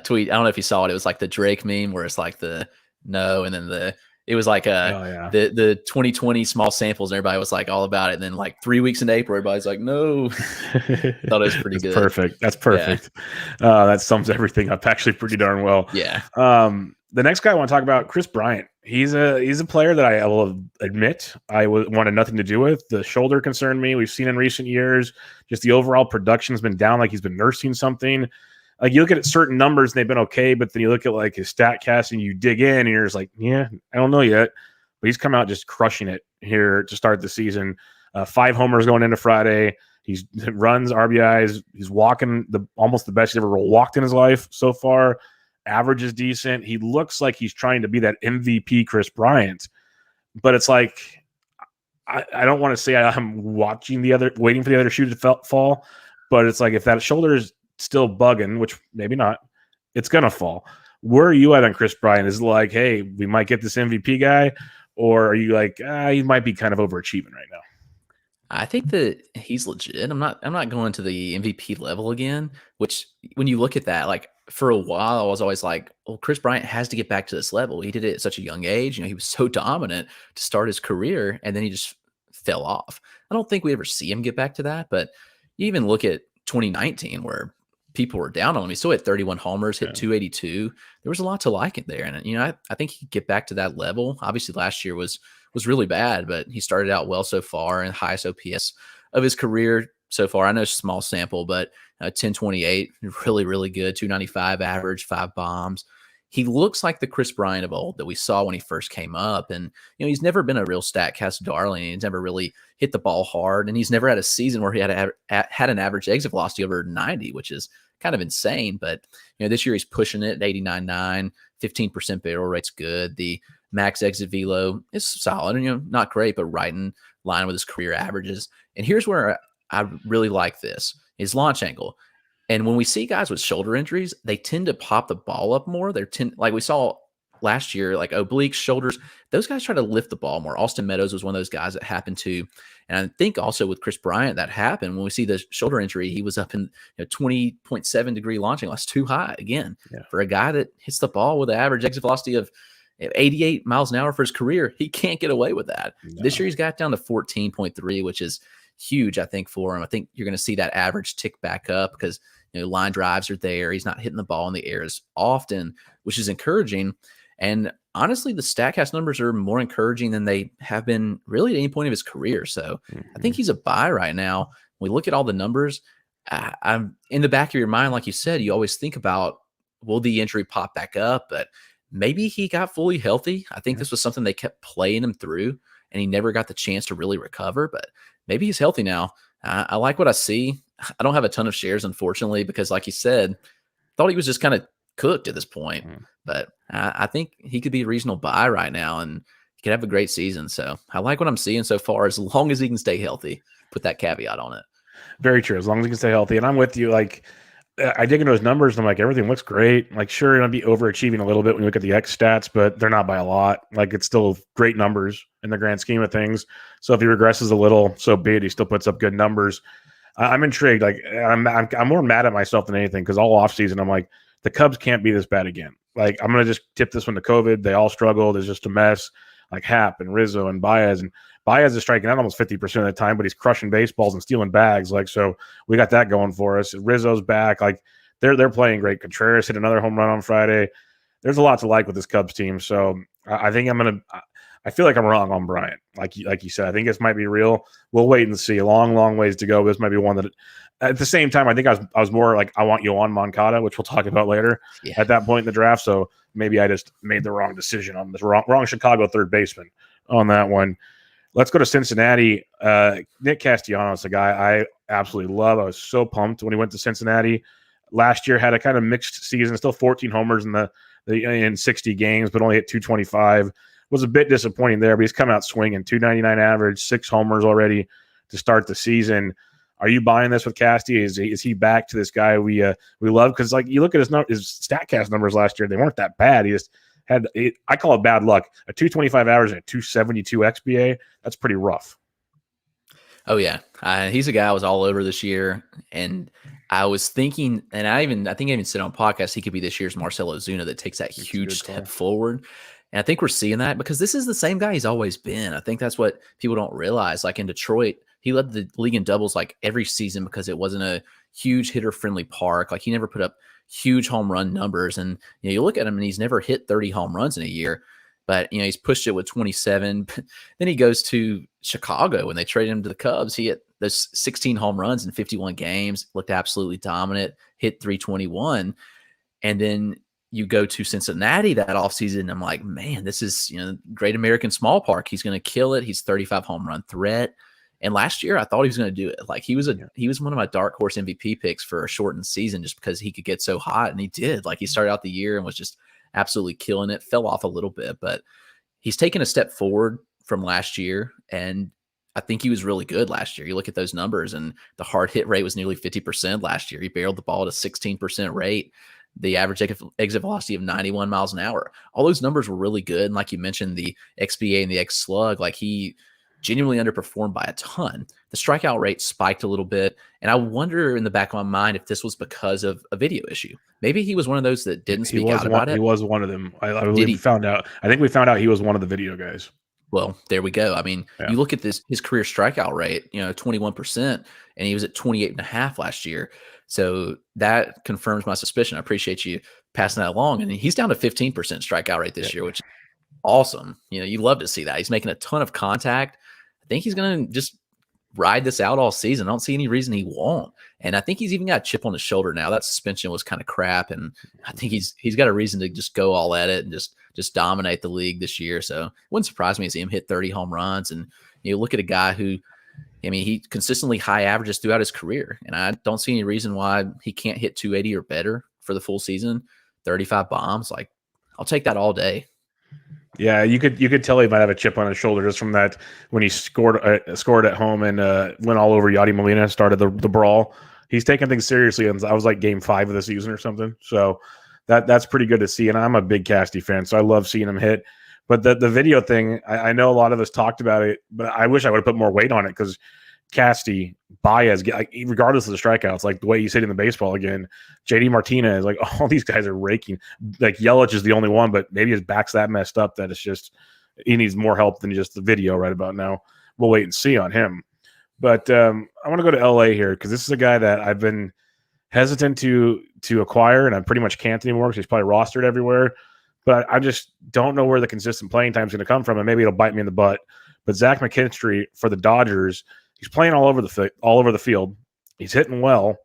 tweet. I don't know if you saw it. It was like the Drake meme where it's like the no, and then it was like the 2020 small samples, and everybody was like all about it. And then like 3 weeks into April, everybody's like, no. Thought it was pretty good. Perfect. That's perfect. Yeah. That sums everything up actually pretty darn well. Yeah. The next guy I want to talk about, Kris Bryant. He's a player that I will admit I wanted nothing to do with. The shoulder concerned me. We've seen in recent years, just the overall production has been down, like he's been nursing something. Like, you look at certain numbers and they've been okay, but then you look at like his StatCast and you dig in and you're just like, yeah, I don't know yet. But he's come out just crushing it here to start the season. 5 homers going into Friday. He's runs, RBIs. He's walking almost the best he's ever walked in his life so far. Average is decent. He looks like he's trying to be that MVP Kris Bryant. But it's like, I don't want to say I'm waiting for the other shoe to fall. But it's like, if that shoulder is still bugging, which maybe not, it's gonna fall. Where are you at on Kris Bryant? Is it like, hey, we might get this MVP guy, or are you like, he might be kind of overachieving right now? I think that he's legit. I'm not going to the MVP level again, which when you look at that, like, for a while I was always like, well, Kris Bryant has to get back to this level. He did it at such a young age. He was so dominant to start his career, and then he just fell off. I don't think we ever see him get back to that, but you even look at 2019 where people were down on him. He still had 31 homers, hit 282. There was a lot to like it there. And, I think he could get back to that level. Obviously last year was really bad, but he started out well so far, and highest OPS of his career so far. I know small sample, but 1028, really, really good. 295 average, 5 bombs. He looks like the Kris Bryant of old that we saw when he first came up. And, he's never been a real StatCast darling. He's never really hit the ball hard. And he's never had a season where he had an average exit velocity over 90, which is kind of insane. But, this year he's pushing it at 89.9, 15% barrel rate's good. The max exit velo is solid and, not great, but right in line with his career averages. And here's where I really like this, his launch angle. And when we see guys with shoulder injuries, they tend to pop the ball up more. Like we saw last year, like obliques, shoulders, those guys try to lift the ball more. Austin Meadows was one of those guys that happened to. And I think also with Kris Bryant, that happened when we see the shoulder injury. He was up in 20.7 degree launching. That's too high again for a guy that hits the ball with an average exit velocity of 88 miles an hour for his career. He can't get away with that. No. This year he's got down to 14.3, which is huge, I think, for him. I think you're going to see that average tick back up because line drives are there. He's not hitting the ball in the air as often, which is encouraging. And honestly, the StatCast numbers are more encouraging than they have been really at any point of his career. So I think he's a buy right now. When we look at all the numbers, I'm in the back of your mind, like you said, you always think about, will the injury pop back up? But maybe he got fully healthy. I think this was something they kept playing him through, and he never got the chance to really recover. But maybe he's healthy now. I like what I see. I don't have a ton of shares, unfortunately, because like you said, thought he was just kind of cooked at this point. But I think he could be a reasonable buy right now, and he could have a great season. So I like what I'm seeing so far, as long as he can stay healthy. Put that caveat on it. Very true. As long as he can stay healthy. And I'm with you. Like, I dig into his numbers, and I'm like, everything looks great. Like, sure, you're going to be overachieving a little bit when you look at the X stats, but they're not by a lot. Like, it's still great numbers in the grand scheme of things. So if he regresses a little, so be it. He still puts up good numbers. I'm intrigued. Like, I'm more mad at myself than anything, because all offseason, I'm like, the Cubs can't be this bad again. Like, I'm going to just tip this one to COVID. They all struggled. It's just a mess. Like Happ and Rizzo and Baez. And Baez is striking out almost 50% of the time, but he's crushing baseballs and stealing bags. Like, so we got that going for us. Rizzo's back. Like, they're playing great. Contreras hit another home run on Friday. There's a lot to like with this Cubs team. So I think I feel like I'm wrong on Bryant. Like you said, I think this might be real. We'll wait and see. A long, long ways to go. This might be one that, at the same time, I think I was more like, I want Yoan Moncada, which we'll talk about later at that point in the draft. So maybe I just made the wrong decision on this wrong Chicago third baseman on that one. Let's go to Cincinnati. Nick Castellanos, a guy I absolutely love. I was so pumped when he went to Cincinnati. Last year had a kind of mixed season, still 14 homers in 60 games, but only hit 225. Was a bit disappointing there, but he's come out swinging. 299 average, 6 homers already to start the season. Are you buying this with Casty? Is he back to this guy we love? Because like you look at his StatCast numbers last year, they weren't that bad. He just had I call it bad luck. A 225 average and a 272 XBA. That's pretty rough. Oh yeah, he's a guy I was all over this year, and I was thinking, and I think I even said on podcast he could be this year's Marcell Ozuna that takes that huge step forward. And I think we're seeing that because this is the same guy he's always been. I think that's what people don't realize. Like in Detroit, he led the league in doubles like every season because it wasn't a huge hitter-friendly park. Like he never put up huge home run numbers. And you look at him and he's never hit 30 home runs in a year. But he's pushed it with 27. Then he goes to Chicago when they traded him to the Cubs. He hit those 16 home runs in 51 games, looked absolutely dominant, hit 321. And then you go to Cincinnati that offseason. I'm like, man, this is Great American Small Park. He's going to kill it. He's 35 home run threat. And last year I thought he was going to do it. Like he was one of my dark horse MVP picks for a shortened season just because he could get so hot, and he did. Like he started out the year and was just absolutely killing it. Fell off a little bit, but he's taken a step forward from last year, and I think he was really good last year. You look at those numbers, and the hard hit rate was nearly 50% last year. He barreled the ball at a 16% rate. The average exit velocity of 91 miles an hour. All those numbers were really good. And like you mentioned, the XBA and the X slug, like he genuinely underperformed by a ton. The strikeout rate spiked a little bit. And I wonder in the back of my mind if this was because of a video issue. Maybe he was one of those that didn't speak out about it. He was one of them. I think we found out he was one of the video guys. Well, there we go. I mean, you look at his career strikeout rate, 21%, and he was at 28.5 last year. So that confirms my suspicion. I appreciate you passing that along. And he's down to 15% strikeout rate this year, which is awesome. You love to see that. He's making a ton of contact. I think he's going to just ride this out all season. I don't see any reason he won't. And I think he's even got a chip on his shoulder now. That suspension was kind of crap. And I think he's got a reason to just go all at it and just dominate the league this year. So it wouldn't surprise me to see him hit 30 home runs. And you look at a guy who, he consistently high averages throughout his career. And I don't see any reason why he can't hit 280 or better for the full season. 35 bombs. Like, I'll take that all day. Yeah, you could tell he might have a chip on his shoulder just from that when he scored at home and went all over Yadi Molina, started the brawl. He's taking things seriously, and I was like game 5 of the season or something. So that's pretty good to see. And I'm a big Casty fan, so I love seeing him hit. But the video thing, I know a lot of us talked about it, but I wish I would have put more weight on it because Casty, Baez, regardless of the strikeouts, like the way he's hitting the baseball again, JD Martinez, like all these guys are raking. Like Yelich is the only one, but maybe his back's that messed up that it's just he needs more help than just the video right about now. We'll wait and see on him. But I want to go to LA here because this is a guy that I've been hesitant to acquire, and I pretty much can't anymore because he's probably rostered everywhere. But I just don't know where the consistent playing time is going to come from, and maybe it'll bite me in the butt. But Zach McKinstry for the Dodgers, he's playing all over the field. He's hitting well.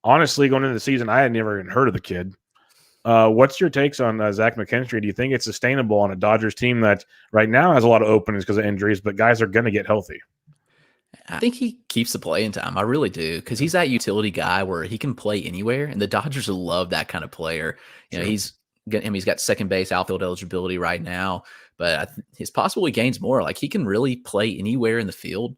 Honestly, going into the season, I had never even heard of the kid. What's your takes on Zach McKinstry? Do you think it's sustainable on a Dodgers team that right now has a lot of openings because of injuries, but guys are going to get healthy? I think he keeps the playing time. I really do, because he's that utility guy where he can play anywhere, and the Dodgers love that kind of player. He's got second base outfield eligibility right now, but it's possible he gains more. Like, he can really play anywhere in the field.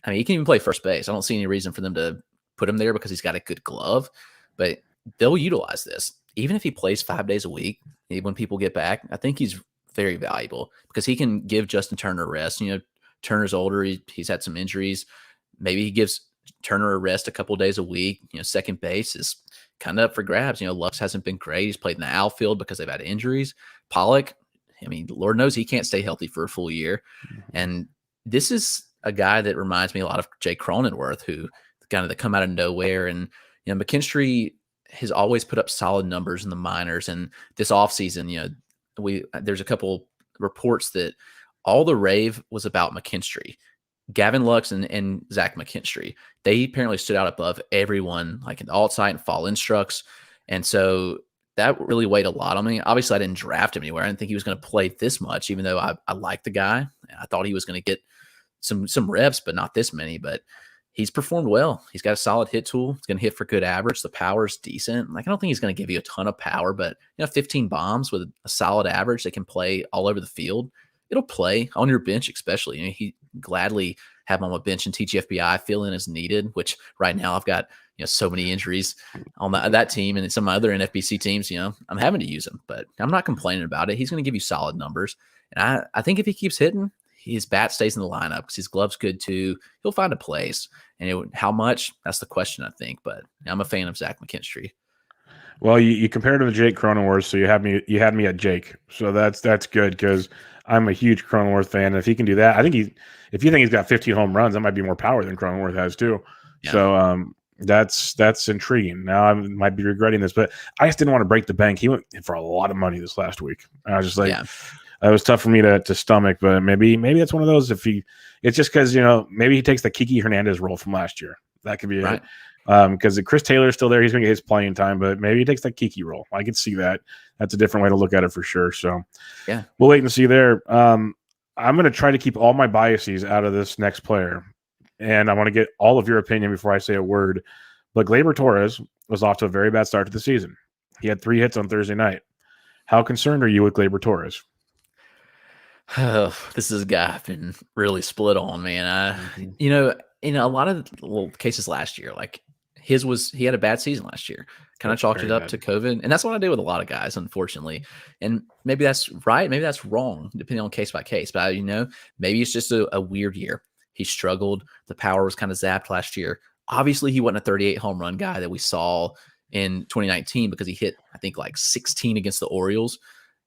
I mean, he can even play first base. I don't see any reason for them to put him there because he's got a good glove, but they'll utilize this. Even if he plays 5 days a week, when people get back, I think he's very valuable because he can give Justin Turner a rest. Turner's older. He's had some injuries. Maybe he gives Turner a rest a couple of days a week. Second base is kind of up for grabs. Lux hasn't been great. He's played in the outfield because they've had injuries. Pollock, I mean, Lord knows he can't stay healthy for a full year. And this is a guy that reminds me a lot of Jake Cronenworth, who kind of come out of nowhere. And, McKinstry has always put up solid numbers in the minors. And this offseason, there's a couple reports that all the rave was about McKinstry. Gavin Lux and Zach McKinstry, they apparently stood out above everyone, like in the alt site and fall instructs. And so that really weighed a lot on me. Obviously, I didn't draft him anywhere. I didn't think he was going to play this much, even though I liked the guy. I thought he was going to get some reps, but not this many. But he's performed well. He's got a solid hit tool. He's going to hit for good average. The power's decent. Like, I don't think he's going to give you a ton of power, but 15 bombs with a solid average that can play all over the field. It'll play on your bench, especially. He gladly have him on a bench and TGFBI fill in as needed, which right now I've got so many injuries on that team and some of my other NFBC teams. I'm having to use him, but I'm not complaining about it. He's going to give you solid numbers. And I think if he keeps hitting, his bat stays in the lineup because his glove's good too. He'll find a place. And how much? That's the question, I think. But I'm a fan of Zach McKinstry. Well, you compared him to Jake Cronenworth, so you had me at Jake. So that's good because I'm a huge Cronenworth fan. And if he can do that, I think if you think he's got 15 home runs, that might be more power than Cronenworth has too. Yeah. So that's intriguing. Now I might be regretting this, but I just didn't want to break the bank. He went for a lot of money this last week. I was just like, it was tough for me to stomach, but maybe that's one of those. It's just because maybe he takes the Kiki Hernandez role from last year. That could be right. Because Chris Taylor's still there, he's going to get his playing time, but maybe he takes that Kiki role. I can see that. That's a different way to look at it for sure. So yeah, we'll wait and see there. I'm going to try to keep all my biases out of this next player, and I want to get all of your opinion before I say a word. But Gleyber Torres was off to a very bad start to the season. He had 3 hits on Thursday night. How concerned are you with Gleyber Torres? This is a guy I've been really split on, man. In a lot of cases last year, like he had a bad season last year. Kind of chalked it up to COVID. And that's what I do with a lot of guys, unfortunately. And maybe that's right. Maybe that's wrong, depending on case by case. But, maybe it's just a weird year. He struggled. The power was kind of zapped last year. Obviously, he wasn't a 38 home run guy that we saw in 2019 because he hit, I think, like 16 against the Orioles.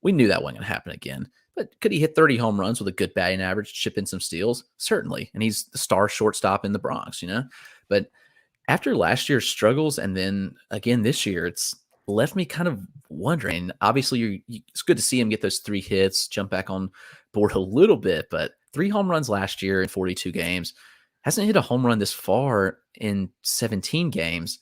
We knew that wasn't going to happen again. But could he hit 30 home runs with a good batting average, chip in some steals? Certainly. And he's the star shortstop in the Bronx, But after last year's struggles and then again this year, it's left me kind of wondering. Obviously, it's good to see him get those 3 hits, jump back on board a little bit, but 3 home runs last year in 42 games. Hasn't hit a home run this far in 17 games.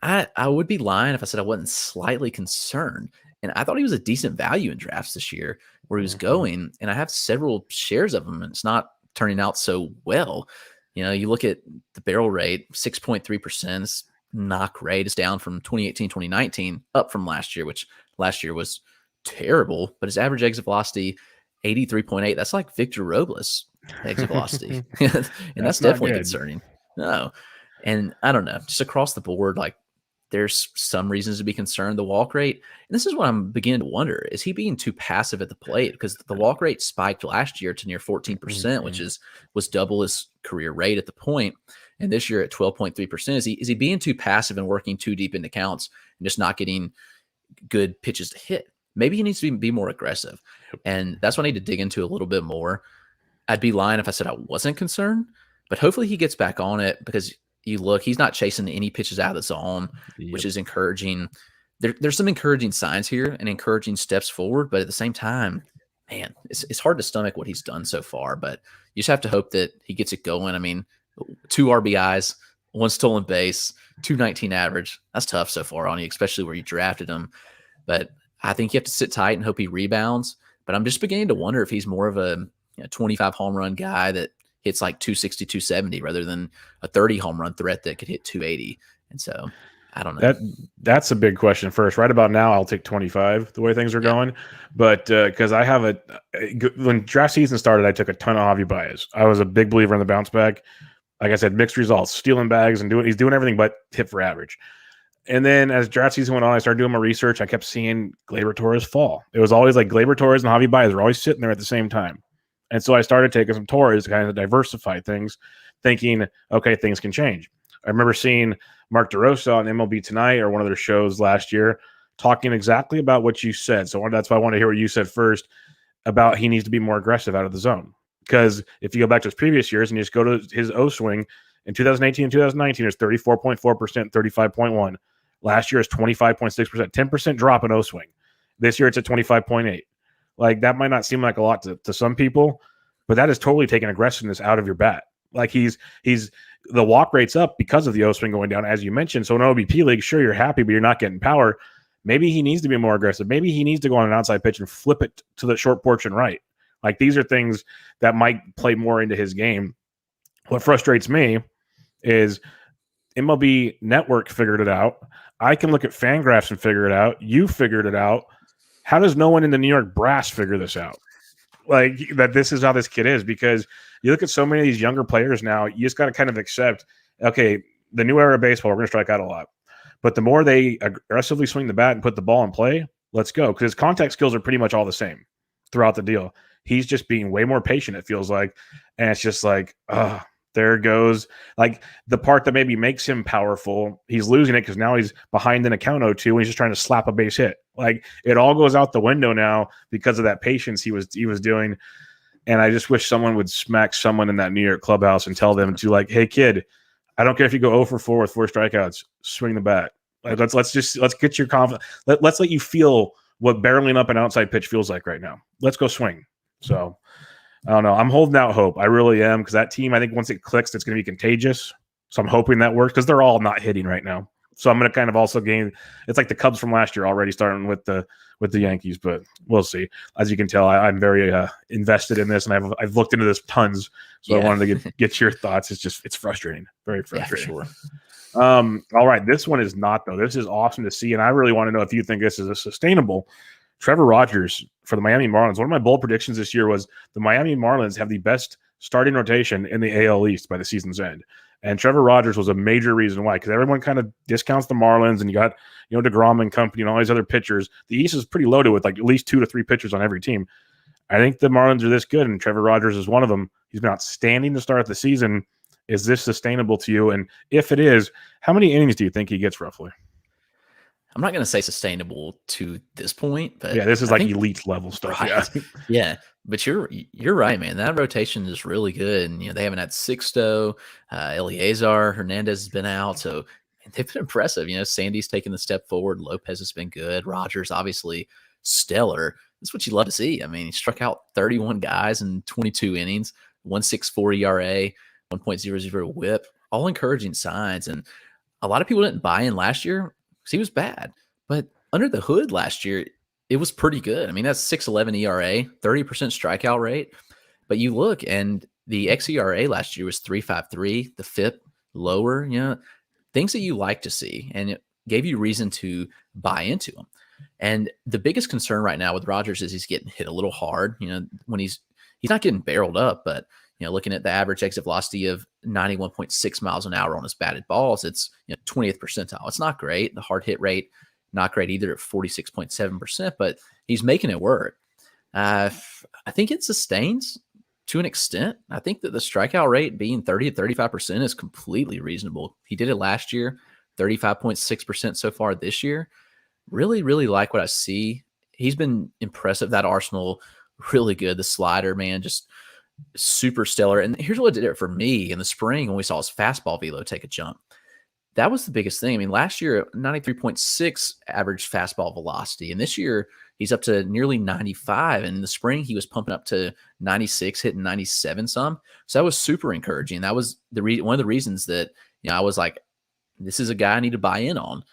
I would be lying if I said I wasn't slightly concerned. And I thought he was a decent value in drafts this year where he was going. And I have several shares of him, and it's not turning out so well. You look at the barrel rate, 6.3%. Knock rate is down from 2018, 2019, up from last year, which last year was terrible. But his average exit velocity, 83.8. That's like Victor Robles exit velocity. And that's definitely concerning. No. And I don't know, just across the board, like, there's some reasons to be concerned. The walk rate, and this is what I'm beginning to wonder, is he being too passive at the plate? Because the walk rate spiked last year to near 14%, which was double his career rate at the point. And this year at 12.3%. Is he being too passive and working too deep into counts and just not getting good pitches to hit? Maybe he needs to be more aggressive. And that's what I need to dig into a little bit more. I'd be lying if I said I wasn't concerned, but hopefully he gets back on it, because he's not chasing any pitches out of the zone, which is encouraging. There's some encouraging signs here and encouraging steps forward, but at the same time, man, it's hard to stomach what he's done so far, but you just have to hope that he gets it going. I mean, 2 RBIs, 1 stolen base, 219 average. That's tough so far on you, especially where you drafted him. But I think you have to sit tight and hope he rebounds. But I'm just beginning to wonder if he's more of a 25 home run guy that hits like 260, 270 rather than a 30 home run threat that could hit 280. And so I don't know. That's a big question first. Right about now, I'll take 25 the way things are going. But because I have when draft season started, I took a ton of Javi Baez. I was a big believer in the bounce back. Like I said, mixed results, stealing bags and he's doing everything but hit for average. And then as draft season went on, I started doing my research. I kept seeing Gleyber Torres fall. It was always like Gleyber Torres and Javi Baez were always sitting there at the same time. And so I started taking some Torres to kind of diversify things, thinking, okay, things can change. I remember seeing Mark DeRosa on MLB Tonight or one of their shows last year talking exactly about what you said. So that's why I want to hear what you said first about he needs to be more aggressive out of the zone. Because if you go back to his previous years and you just go to his O swing, in 2018 and 2019, it's 34.4%, 35.1. Last year is 25.6%, 10% drop in O swing. This year it's at 25.8. Like that might not seem like a lot to some people, but that is totally taking aggressiveness out of your bat. Like he's the walk rate's up because of the O swing going down, as you mentioned. So in an OBP league, sure, you're happy, but you're not getting power. Maybe he needs to be more aggressive. Maybe he needs to go on an outside pitch and flip it to the short porch and right. Like these are things that might play more into his game. What frustrates me is MLB Network figured it out. I can look at Fangraphs and figure it out. You figured it out. How does no one in the New York brass figure this out? Like that this is how this kid is, because you look at so many of these younger players now, you just got to kind of accept, okay, the new era of baseball, we're going to strike out a lot. But the more they aggressively swing the bat and put the ball in play, let's go. Because his contact skills are pretty much all the same throughout the deal. He's just being way more patient, it feels like. And it's just like, there goes like the part that maybe makes him powerful. He's losing it because now he's behind in a count 0-2 and he's just trying to slap a base hit. Like it all goes out the window now because of that patience he was doing. And I just wish someone would smack someone in that New York clubhouse and tell them to like, hey kid, I don't care if you go 0 for 4 with 4 strikeouts, swing the bat. Like let's get your confidence. Let's let you feel what barreling up an outside pitch feels like right now. Let's go swing. So I don't know. I'm holding out hope. I really am, because that team, I think once it clicks, it's going to be contagious. So I'm hoping that works, because they're all not hitting right now. So I'm going to kind of also gain. It's like the Cubs from last year already, starting with the Yankees, but we'll see. As you can tell, I'm very invested in this, and I've looked into this tons. So I wanted to get your thoughts. It's frustrating, very frustrating. Yeah, for sure. All right, this one is not though. This is awesome to see, and I really want to know if you think this is a sustainable. Trevor Rogers for the Miami Marlins. One of my bold predictions this year was the Miami Marlins have the best starting rotation in the AL East by the season's end. And Trevor Rogers was a major reason why, because everyone kind of discounts the Marlins, and you got, DeGrom and company and all these other pitchers. The East is pretty loaded with like at least 2 to 3 pitchers on every team. I think the Marlins are this good, and Trevor Rogers is one of them. He's been outstanding to start the season. Is this sustainable to you? And if it is, how many innings do you think he gets roughly? I'm not going to say sustainable to this point, but yeah, this is elite level stuff. Right. Yeah, but you're right, man. That rotation is really good, and they haven't had Sixto, Eleazar Hernandez has been out, so they've been impressive. Sandy's taken the step forward. Lopez has been good. Rogers obviously stellar. That's what you love to see. I mean, he struck out 31 guys in 22 innings, 1.64 ERA, 1.00 WHIP, all encouraging signs. And a lot of people didn't buy in last year because he was bad, but under the hood last year, it was pretty good. I mean, that's 6.11 ERA, 30% strikeout rate. But you look, and the xERA last year was 3.53, the FIP lower, things that you like to see, and it gave you reason to buy into them. And the biggest concern right now with Rogers is he's getting hit a little hard. When he's not getting barreled up, but looking at the average exit velocity of 91.6 miles an hour on his batted balls, it's 20th percentile. It's not great. The hard hit rate, not great either at 46.7%, but he's making it work. I think it sustains to an extent. I think that the strikeout rate being 30 to 35% is completely reasonable. He did it last year, 35.6% so far this year. Really, really like what I see. He's been impressive. That arsenal, really good. The slider, man, just super stellar. And here's what did it for me in the spring when we saw his fastball velo take a jump. That was the biggest thing. I mean, last year, 93.6 average fastball velocity. And this year, he's up to nearly 95. And in the spring, he was pumping up to 96, hitting 97 some. So that was super encouraging. That was one of the reasons that I was like, this is a guy I need to buy in on.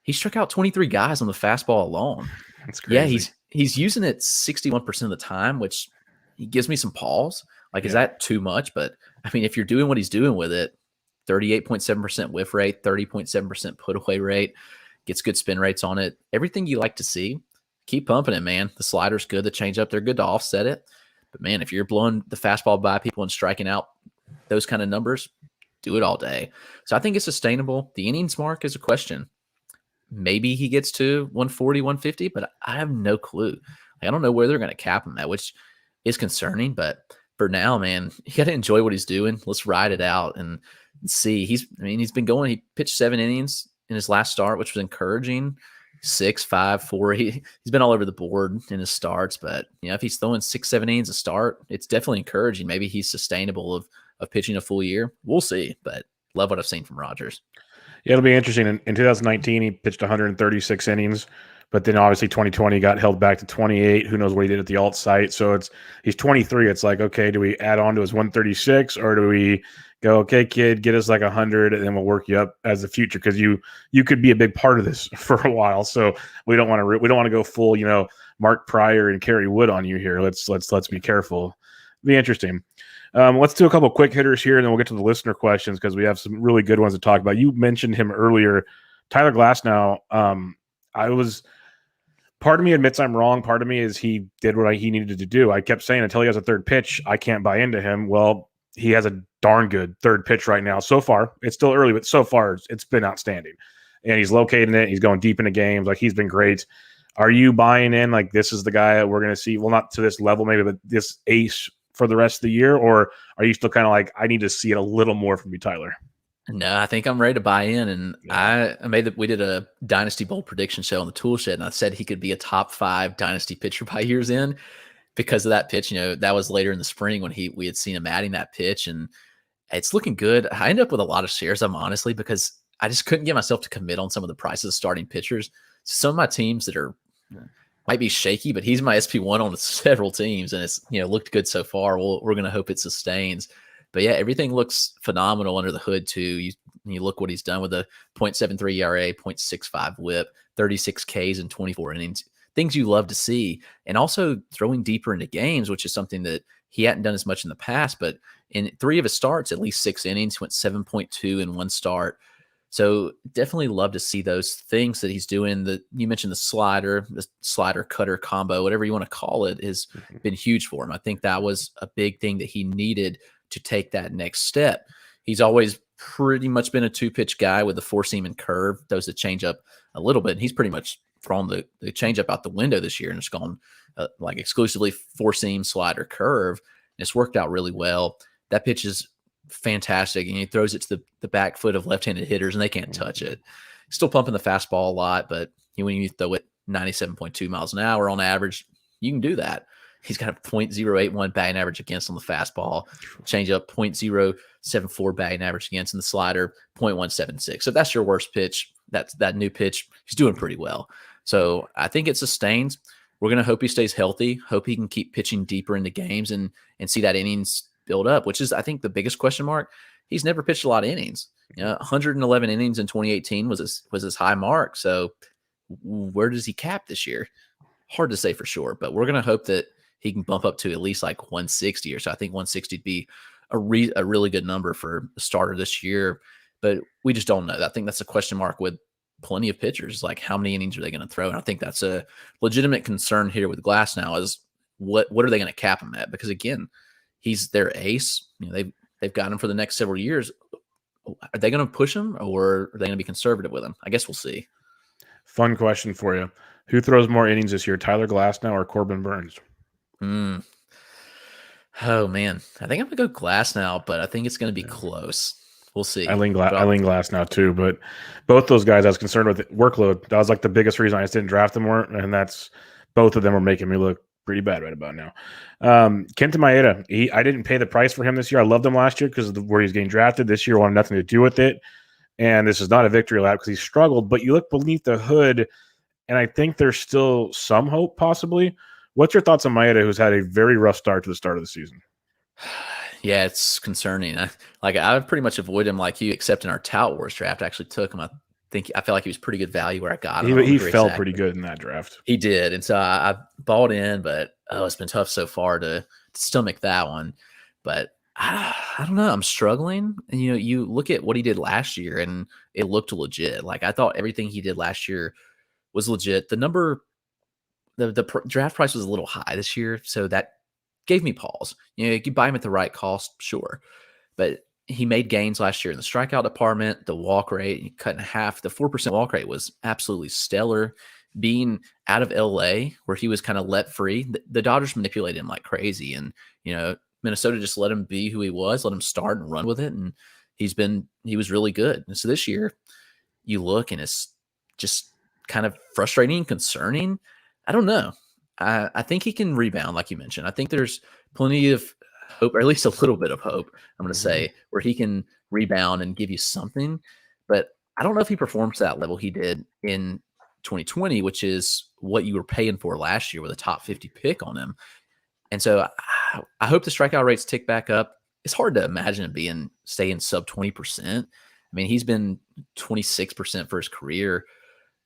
He struck out 23 guys on the fastball alone. That's crazy. Yeah, he's using it 61% of the time, which he gives me some pause. Like, is that too much? But I mean, if you're doing what he's doing with it, 38.7% whiff rate, 30.7% put away rate, gets good spin rates on it. Everything you like to see, keep pumping it, man. The slider's good. The changeup, they're good to offset it. But man, if you're blowing the fastball by people and striking out those kind of numbers, do it all day. So I think it's sustainable. The innings mark is a question. Maybe he gets to 140, 150, but I have no clue. I don't know where they're going to cap him at, which is concerning. But for now, man, you got to enjoy what he's doing. Let's ride it out and see. He's been going. He pitched 7 innings in his last start, which was encouraging. 6, 5, 4. He's been all over the board in his starts, but if he's throwing 6, 7 innings a start, it's definitely encouraging. Maybe he's sustainable of pitching a full year. We'll see, but love what I've seen from Rogers. Yeah, it'll be interesting. In 2019, he pitched 136 innings, but then obviously 2020 got held back to 28. Who knows what he did at the alt site? So he's 23. It's like, okay, do we add on to his 136, or do we go, okay, kid, get us like 100, and then we'll work you up as the future, because you could be a big part of this for a while. So we don't want to go full, Mark Pryor and Kerry Wood on you here. Let's be careful. Be interesting. Let's do a couple quick hitters here, and then we'll get to the listener questions, because we have some really good ones to talk about. You mentioned him earlier, Tyler Glasnow. Part of me admits I'm wrong. Part of me is he did what he needed to do. I kept saying until he has a third pitch, I can't buy into him. Well, he has a darn good third pitch right now. So far, it's still early, but so far it's been outstanding. And he's locating it. He's going deep into games. Like, he's been great. Are you buying in? Like, this is the guy that we're going to see? Well, not to this level maybe, but this ace for the rest of the year? Or are you still kind of like, I need to see it a little more from you, Tyler? No, I think I'm ready to buy in. And we did a Dynasty Bowl prediction show on the Tool Shed, and I said he could be a top 5 Dynasty pitcher by year's end because of that pitch. That was later in the spring when we had seen him adding that pitch, and it's looking good. I ended up with a lot of shares, honestly, because I just couldn't get myself to commit on some of the prices of starting pitchers. Some of my teams that might be shaky, but he's my SP1 on several teams, and it's looked good so far. We're going to hope it sustains. But yeah, everything looks phenomenal under the hood too. You look what he's done with a 0.73 ERA, 0.65 WHIP, 36 Ks in 24 innings. Things you love to see, and also throwing deeper into games, which is something that he hadn't done as much in the past. But in 3 of his starts, at least 6 innings, went 7.2 in 1 start. So definitely love to see those things that he's doing. You mentioned the slider cutter combo, whatever you want to call it, has been huge for him. I think that was a big thing that he needed to take that next step. He's always pretty much been a 2-pitch guy with the 4-seam and curve, throws the changeup a little bit. And he's pretty much thrown the changeup out the window this year and it's gone like exclusively 4-seam, slider, curve. And it's worked out really well. That pitch is fantastic, and he throws it to the back foot of left-handed hitters, and they can't touch it. Still pumping the fastball a lot, but when you throw it 97.2 miles an hour on average, you can do that. He's got a .081 batting average against on the fastball, changeup .074 batting average against, and the slider .176. So if that's your worst pitch, that's that new pitch, he's doing pretty well. So I think it sustains. We're going to hope he stays healthy, hope he can keep pitching deeper into games and see that innings build up, which is, I think, the biggest question mark. He's never pitched a lot of innings. 111 innings in 2018 was his high mark. So where does he cap this year? Hard to say for sure, but we're going to hope that he can bump up to at least like 160 or so. I think 160 would be a really good number for a starter this year, but we just don't know. I think that's a question mark with plenty of pitchers. Like, how many innings are they going to throw? And I think that's a legitimate concern here with Glasnow is what are they going to cap him at? Because again, he's their ace. They've got him for the next several years. Are they going to push him, or are they going to be conservative with him? I guess we'll see. Fun question for you. Who throws more innings this year, Tyler Glasnow or Corbin Burns? Oh, man. I think I'm going to go Glasnow, but I think it's going to be close. We'll see. I lean Glasnow too, but both those guys I was concerned with workload. That was like the biggest reason I just didn't draft them more, and that's both of them are making me look pretty bad right about now. Kenta Maeda, I didn't pay the price for him this year. I loved him last year because of where he's getting drafted. This year, wanted nothing to do with it. And this is not a victory lap because he struggled. But you look beneath the hood, and I think there's still some hope, possibly. What's your thoughts on Maeda, who's had a very rough start to the start of the season? Yeah, it's concerning. I pretty much avoided him like you, except in our Tout Wars draft. I actually took him. I I feel like he was pretty good value where I got him. He felt pretty good in that draft. He did. And so I bought in, but it's been tough so far to stomach that one. But I don't know. I'm struggling. And, you look at what he did last year and it looked legit. Like I thought everything he did last year was legit. The draft price was a little high this year. So that gave me pause. You could buy him at the right cost, sure. But he made gains last year in the strikeout department, the walk rate, he cut in half. The 4% walk rate was absolutely stellar. Being out of LA, where he was kind of let free, the Dodgers manipulated him like crazy. And, Minnesota just let him be who he was, let him start and run with it. And he was really good. And so this year, you look and it's just kind of frustrating and concerning. I don't know. I think he can rebound, like you mentioned. I think there's plenty of hope, or at least a little bit of hope, I'm going to say, where he can rebound and give you something. But I don't know if he performs to that level he did in 2020, which is what you were paying for last year with a top 50 pick on him. And so I hope the strikeout rates tick back up. It's hard to imagine it staying sub 20%. I mean, he's been 26% for his career.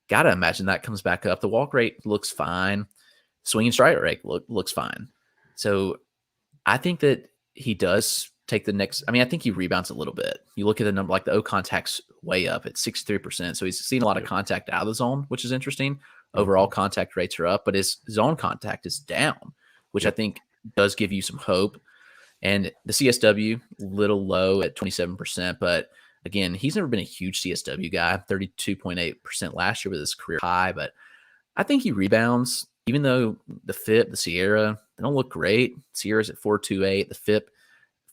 Got to imagine that comes back up. The walk rate looks fine. Swinging strike rate looks fine. So I think that he does take the next. I think he rebounds a little bit. You look at the number, like the O contact's way up at 63%. So he's seen a lot of contact out of the zone, which is interesting. Overall contact rates are up, but his zone contact is down, which I think does give you some hope. And the CSW, little low at 27%. But again, he's never been a huge CSW guy, 32.8% last year with his career high. But I think he rebounds, even though the FIP, the Sierra, they don't look great. Sierra's at 4.28, the FIP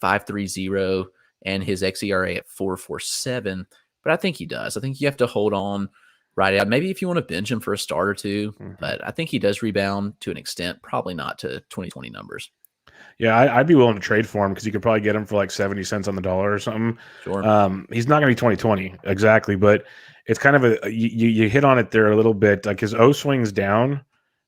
5.30, and his xERA at 4.47. But I think he does. I think you have to hold on right out. Maybe if you want to bench him for a start or two, but I think he does rebound to an extent, probably not to 2020 numbers. Yeah, I'd be willing to trade for him because you could probably get him for like 70 cents on the dollar or something. Sure. He's not going to be 2020 exactly, but it's kind of you hit on it there a little bit. Like his O swings down,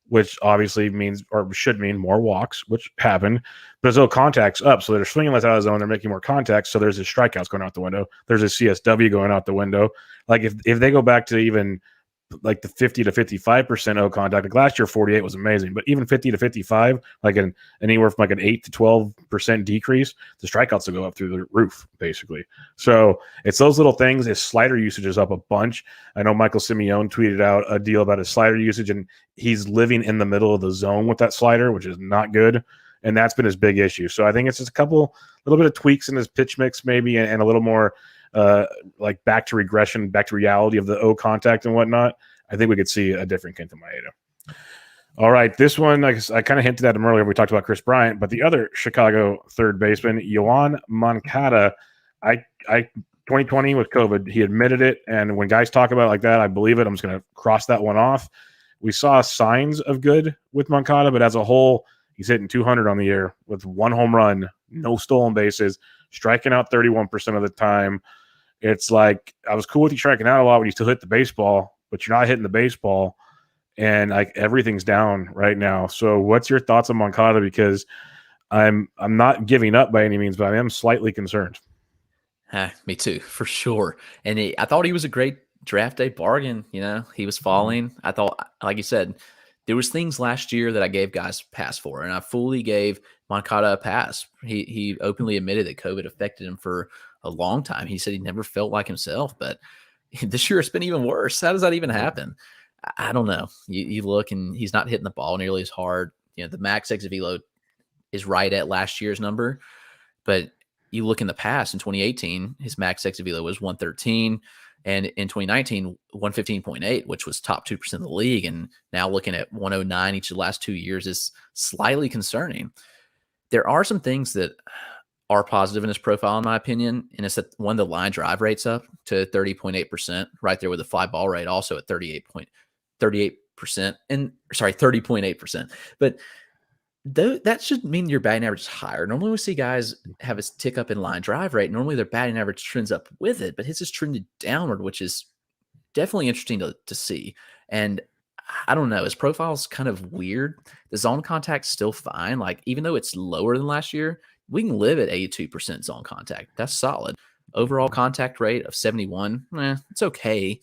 which obviously means or should mean more walks, which happened. But his O contact's up, so they're swinging less out of the zone. They're making more contacts, so there's his strikeouts going out the window. There's his CSW going out the window. Like if they go back to even like the 50 to 55% O contact, like last year 48 was amazing, but even 50 to 55, like anywhere from like an 8 to 12% decrease, the strikeouts will go up through the roof basically. So it's those little things. His slider usage is up a bunch. I know Michael Simeone tweeted out a deal about his slider usage, and he's living in the middle of the zone with that slider, which is not good. And that's been his big issue. So I think it's just a little bit of tweaks in his pitch mix maybe, and a little more like back to regression, back to reality of the O contact and whatnot. I think we could see a different Kenta Maeda. All right, this one, I kind of hinted at him earlier. We talked about Kris Bryant, but the other Chicago third baseman, Yoan Moncada, 2020 with COVID, he admitted it. And when guys talk about it like that, I believe it. I'm just going to cross that one off. We saw signs of good with Moncada, but as a whole, he's hitting 200 on the year with 1 home run, no stolen bases, striking out 31% of the time. It's like, I was cool with you striking out a lot when you still hit the baseball, but you're not hitting the baseball, and like everything's down right now. So what's your thoughts on Moncada? Because I'm not giving up by any means, but I am slightly concerned. Me too, for sure. And I thought he was a great draft day bargain. He was falling. I thought, like you said, there was things last year that I gave guys a pass for, and I fully gave Moncada a pass. He openly admitted that COVID affected him for a long time. He said he never felt like himself, but this year it's been even worse. How does that even happen? I don't know. You look and he's not hitting the ball nearly as hard. The max exit velo is right at last year's number, but you look in the past in 2018, his max exit velo was 113. And in 2019, 115.8, which was top 2% of the league. And now looking at 109 each of the last 2 years is slightly concerning. There are some things that are positive in his profile, in my opinion. And it's that the line drive rate's up to 30.8%, right there with the fly ball rate also at 30.8%. But that should mean your batting average is higher. Normally we see guys have a tick up in line drive rate. Normally their batting average trends up with it, but his is trended downward, which is definitely interesting to see. And I don't know, his profile is kind of weird. The zone contact's still fine. Like, even though it's lower than last year, we can live at 82% zone contact. That's solid. Overall contact rate of 71, it's okay.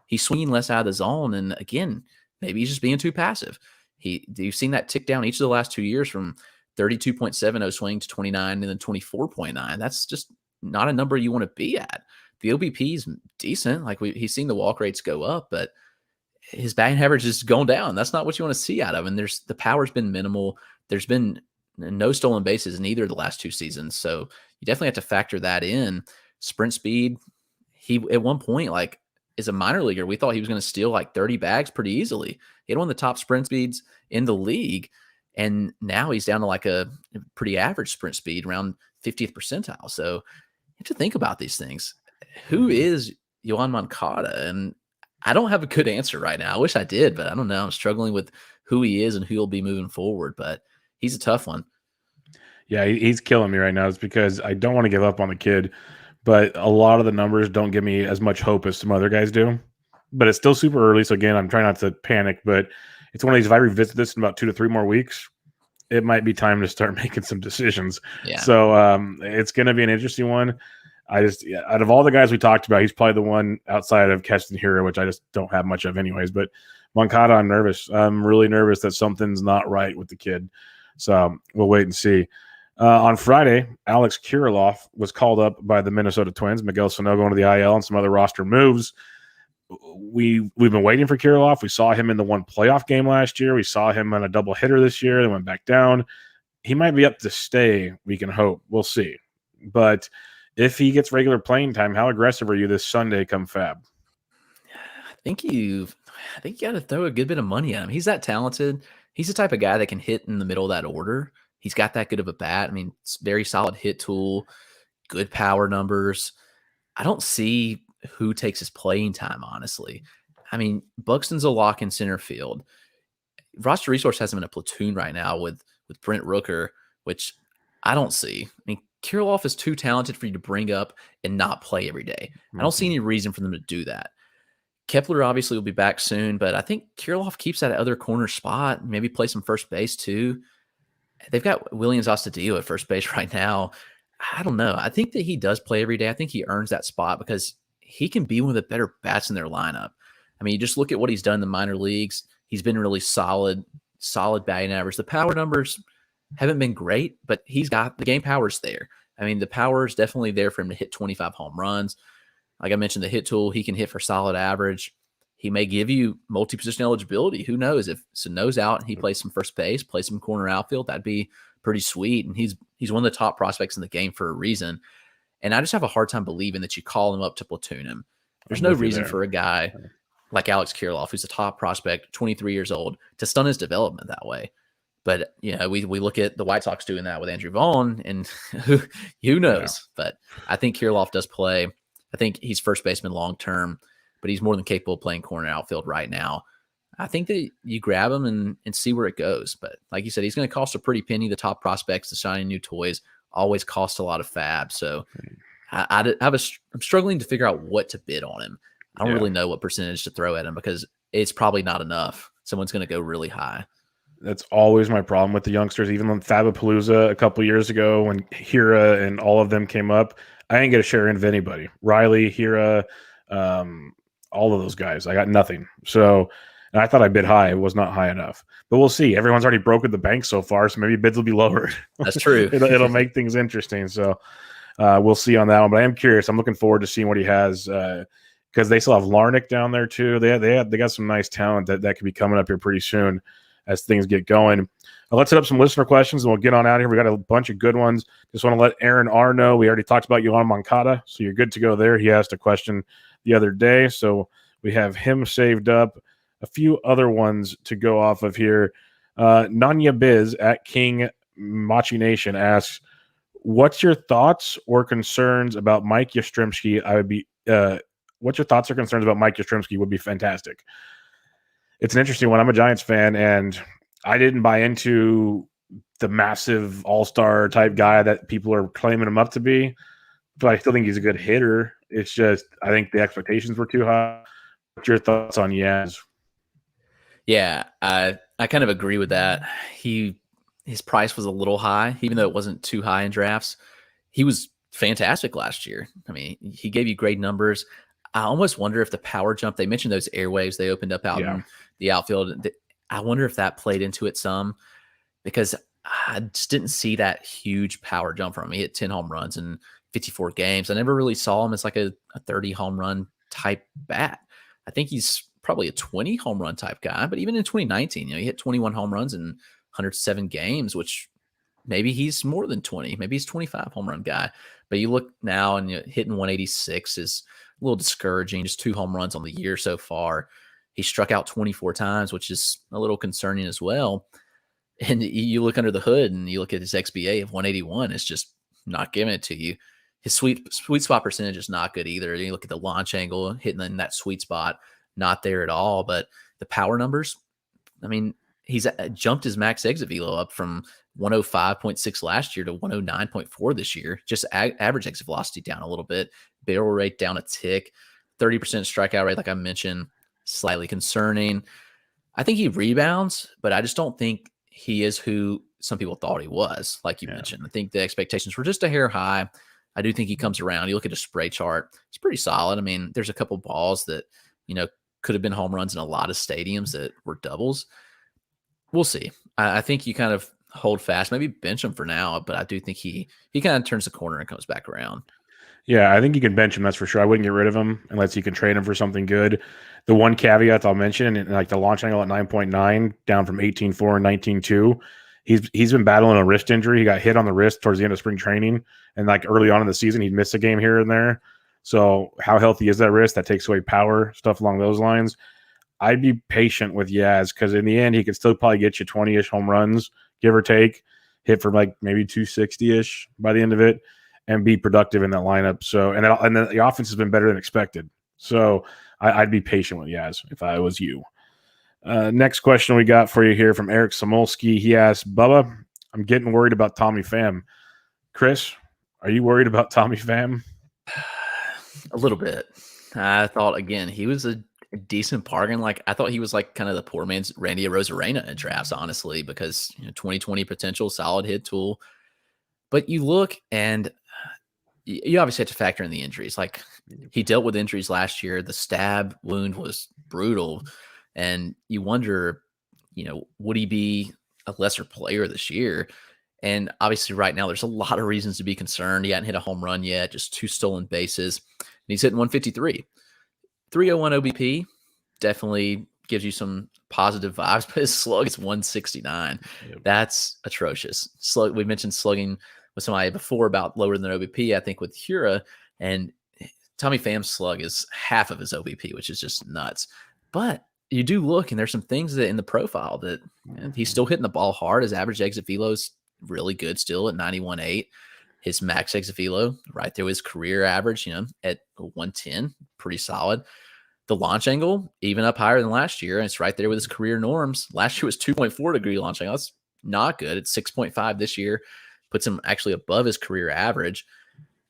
He's swinging less out of the zone. And again, maybe he's just being too passive. You've seen that tick down each of the last 2 years from 32.70 swing to 29 and then 24.9. That's just not a number you want to be at. The OBP is decent. Like he's seen the walk rates go up, but his batting average is going down. That's not what you want to see out of him. And the power's been minimal. There's been no stolen bases in either of the last 2 seasons. So you definitely have to factor that in. Sprint speed. He, at one point, like as a minor leaguer, we thought he was going to steal like 30 bags pretty easily. He had one of the top sprint speeds in the league. And now he's down to like a pretty average sprint speed, around 50th percentile. So you have to think about these things. Who is Yoan Moncada? And I don't have a good answer right now. I wish I did, but I don't know. I'm struggling with who he is and who he'll be moving forward, but he's a tough one. Yeah, he's killing me right now. It's because I don't want to give up on the kid, but a lot of the numbers don't give me as much hope as some other guys do. But it's still super early, so again, I'm trying not to panic, but it's one of these, if I revisit this in about 2 to 3 more weeks, it might be time to start making some decisions. Yeah. So it's going to be an interesting one. Out of all the guys we talked about, he's probably the one outside of Keston Hiura, which I just don't have much of anyways. But Moncada, I'm nervous. I'm really nervous that something's not right with the kid. So we'll wait and see. On Friday, Alex Kirilloff was called up by the Minnesota Twins. Miguel Sano going to the IL and some other roster moves. We've been waiting for Kirilloff. We saw him in the one playoff game last year. We saw him on a double hitter this year. They went back down. He might be up to stay. We can hope. We'll see. But if he gets regular playing time, how aggressive are you this Sunday come Fab? I think you got to throw a good bit of money at him. He's that talented. He's the type of guy that can hit in the middle of that order. He's got that good of a bat. I mean, it's very solid hit tool, good power numbers. I don't see who takes his playing time, honestly. I mean, Buxton's a lock in center field. Roster Resource has him in a platoon right now with Brent Rooker, which I don't see. I mean, Kirilloff is too talented for you to bring up and not play every day. I don't see any reason for them to do that. Kepler obviously will be back soon, but I think Kirilloff keeps that other corner spot, maybe play some first base too. They've got Williams Astudillo at first base right now. I don't know. I think that he does play every day. I think he earns that spot because he can be one of the better bats in their lineup. I mean, you just look at what he's done in the minor leagues. He's been really solid batting average. The power numbers haven't been great, but he's got the game power's there. I mean, the power is definitely there for him to hit 25 home runs. Like I mentioned, the hit tool, he can hit for solid average. He may give you multi-position eligibility. Who knows? If Sano's out and he plays some first base, plays some corner outfield, that'd be pretty sweet. And he's one of the top prospects in the game for a reason. And I just have a hard time believing that you call him up to platoon him. There's no reason for a guy like Alex Kirilloff, who's a top prospect, 23 years old, to stun his development that way. But, you know, we look at the White Sox doing that with Andrew Vaughn, and who knows? Yeah. But I think Kirilloff does play. I think he's first baseman long-term, but he's more than capable of playing corner outfield right now. I think that you grab him and see where it goes. But like you said, he's going to cost a pretty penny. The top prospects, the shiny new toys, always cost a lot of fab. So I'm struggling to figure out what to bid on him. I don't really know what percentage to throw at him because it's probably not enough. Someone's going to go really high. That's always my problem with the youngsters. Even on Fabapalooza a couple years ago when Hiura and all of them came up, I didn't get a share in of anybody. Riley, Hiura, all of those guys. I got nothing. So and I thought I bid high. It was not high enough. But we'll see. Everyone's already broken the bank so far, so maybe bids will be lowered. That's true. it'll make things interesting. So we'll see on that one. But I am curious. I'm looking forward to seeing what he has because they still have Larnick down there too. They got some nice talent that could be coming up here pretty soon as things get going. Let's hit up some listener questions and we'll get on out of here. We got a bunch of good ones. Just want to let Aaron R know. We already talked about Yoan Moncada, so you're good to go there. He asked a question the other day, so we have him saved up. A few other ones to go off of here. Nanya Biz at King Machi Nation asks, what's your thoughts or concerns about Mike Yostrimsky? What's your thoughts or concerns about Mike Yostrimsky would be fantastic. It's an interesting one. I'm a Giants fan, and I didn't buy into the massive all-star type guy that people are claiming him up to be, but I still think he's a good hitter. It's just I think the expectations were too high. What's your thoughts on Yaz? Yeah, I kind of agree with that. His price was a little high, even though it wasn't too high in drafts. He was fantastic last year. I mean, he gave you great numbers. I almost wonder if the power jump, they mentioned those airwaves they opened up out in the outfield. I wonder if that played into it some, because I just didn't see that huge power jump from him. He hit 10 home runs in 54 games. I never really saw him as like a 30 home run type bat. I think he's probably a 20 home run type guy, but even in 2019, he hit 21 home runs in 107 games, which maybe he's more than 20. Maybe he's 25 home run guy. But you look now and hitting 186 is a little discouraging. Just 2 home runs on the year so far. He struck out 24 times, which is a little concerning as well. And you look under the hood and you look at his XBA of 181, it's just not giving it to you. His sweet spot percentage is not good either. You look at the launch angle, hitting in that sweet spot, not there at all. But the power numbers, I mean, he's jumped his max exit velo up from 105.6 last year to 109.4 this year. Just average exit velocity down a little bit, barrel rate down a tick, 30% strikeout rate, like I mentioned, slightly concerning. I think he rebounds, but I just don't think he is who some people thought he was, like you mentioned. I think the expectations were just a hair high. I do think he comes around. You look at his spray chart, it's pretty solid. I mean, there's a couple balls that, could have been home runs in a lot of stadiums that were doubles. We'll see. I think you kind of hold fast, maybe bench him for now, but I do think he kind of turns the corner and comes back around. Yeah, I think you can bench him, that's for sure. I wouldn't get rid of him unless you can trade him for something good. The one caveat I'll mention, and like the launch angle at 9.9, down from 18.4 and 19.2, he's been battling a wrist injury. He got hit on the wrist towards the end of spring training, and like early on in the season, he'd missed a game here and there. So how healthy is that wrist? That takes away power, stuff along those lines. I'd be patient with Yaz, because in the end, he could still probably get you 20-ish home runs, give or take, hit for like maybe 260-ish by the end of it, and be productive in that lineup. So, and the offense has been better than expected. So I'd be patient with Yaz if I was you. Next question we got for you here from Eric Samolsky. He asked, Bubba, I'm getting worried about Tommy Pham. Chris, are you worried about Tommy Pham? A little bit. I thought, again, he was a decent bargain. Like, I thought he was like kind of the poor man's Randy Arozarena in drafts, honestly, because 2020 potential, solid hit tool. But you look, and you obviously have to factor in the injuries. Like, he dealt with injuries last year. The stab wound was brutal. And you wonder, would he be a lesser player this year? And obviously right now there's a lot of reasons to be concerned. He hadn't hit a home run yet, just 2 stolen bases. And he's hitting 153. 301 OBP definitely gives you some positive vibes, but his slug is 169. Yep. That's atrocious. We mentioned slugging with somebody before about lower than OBP, I think with Hiura, and Tommy Pham's slug is half of his OBP, which is just nuts. But you do look, and there's some things that in the profile that he's still hitting the ball hard. His average exit velo is really good still at 91.8. His max exit velo right there with his career average, at 110, pretty solid. The launch angle, even up higher than last year, and it's right there with his career norms. Last year was 2.4 degree launch angle. That's not good. It's 6.5 this year. Puts him actually above his career average.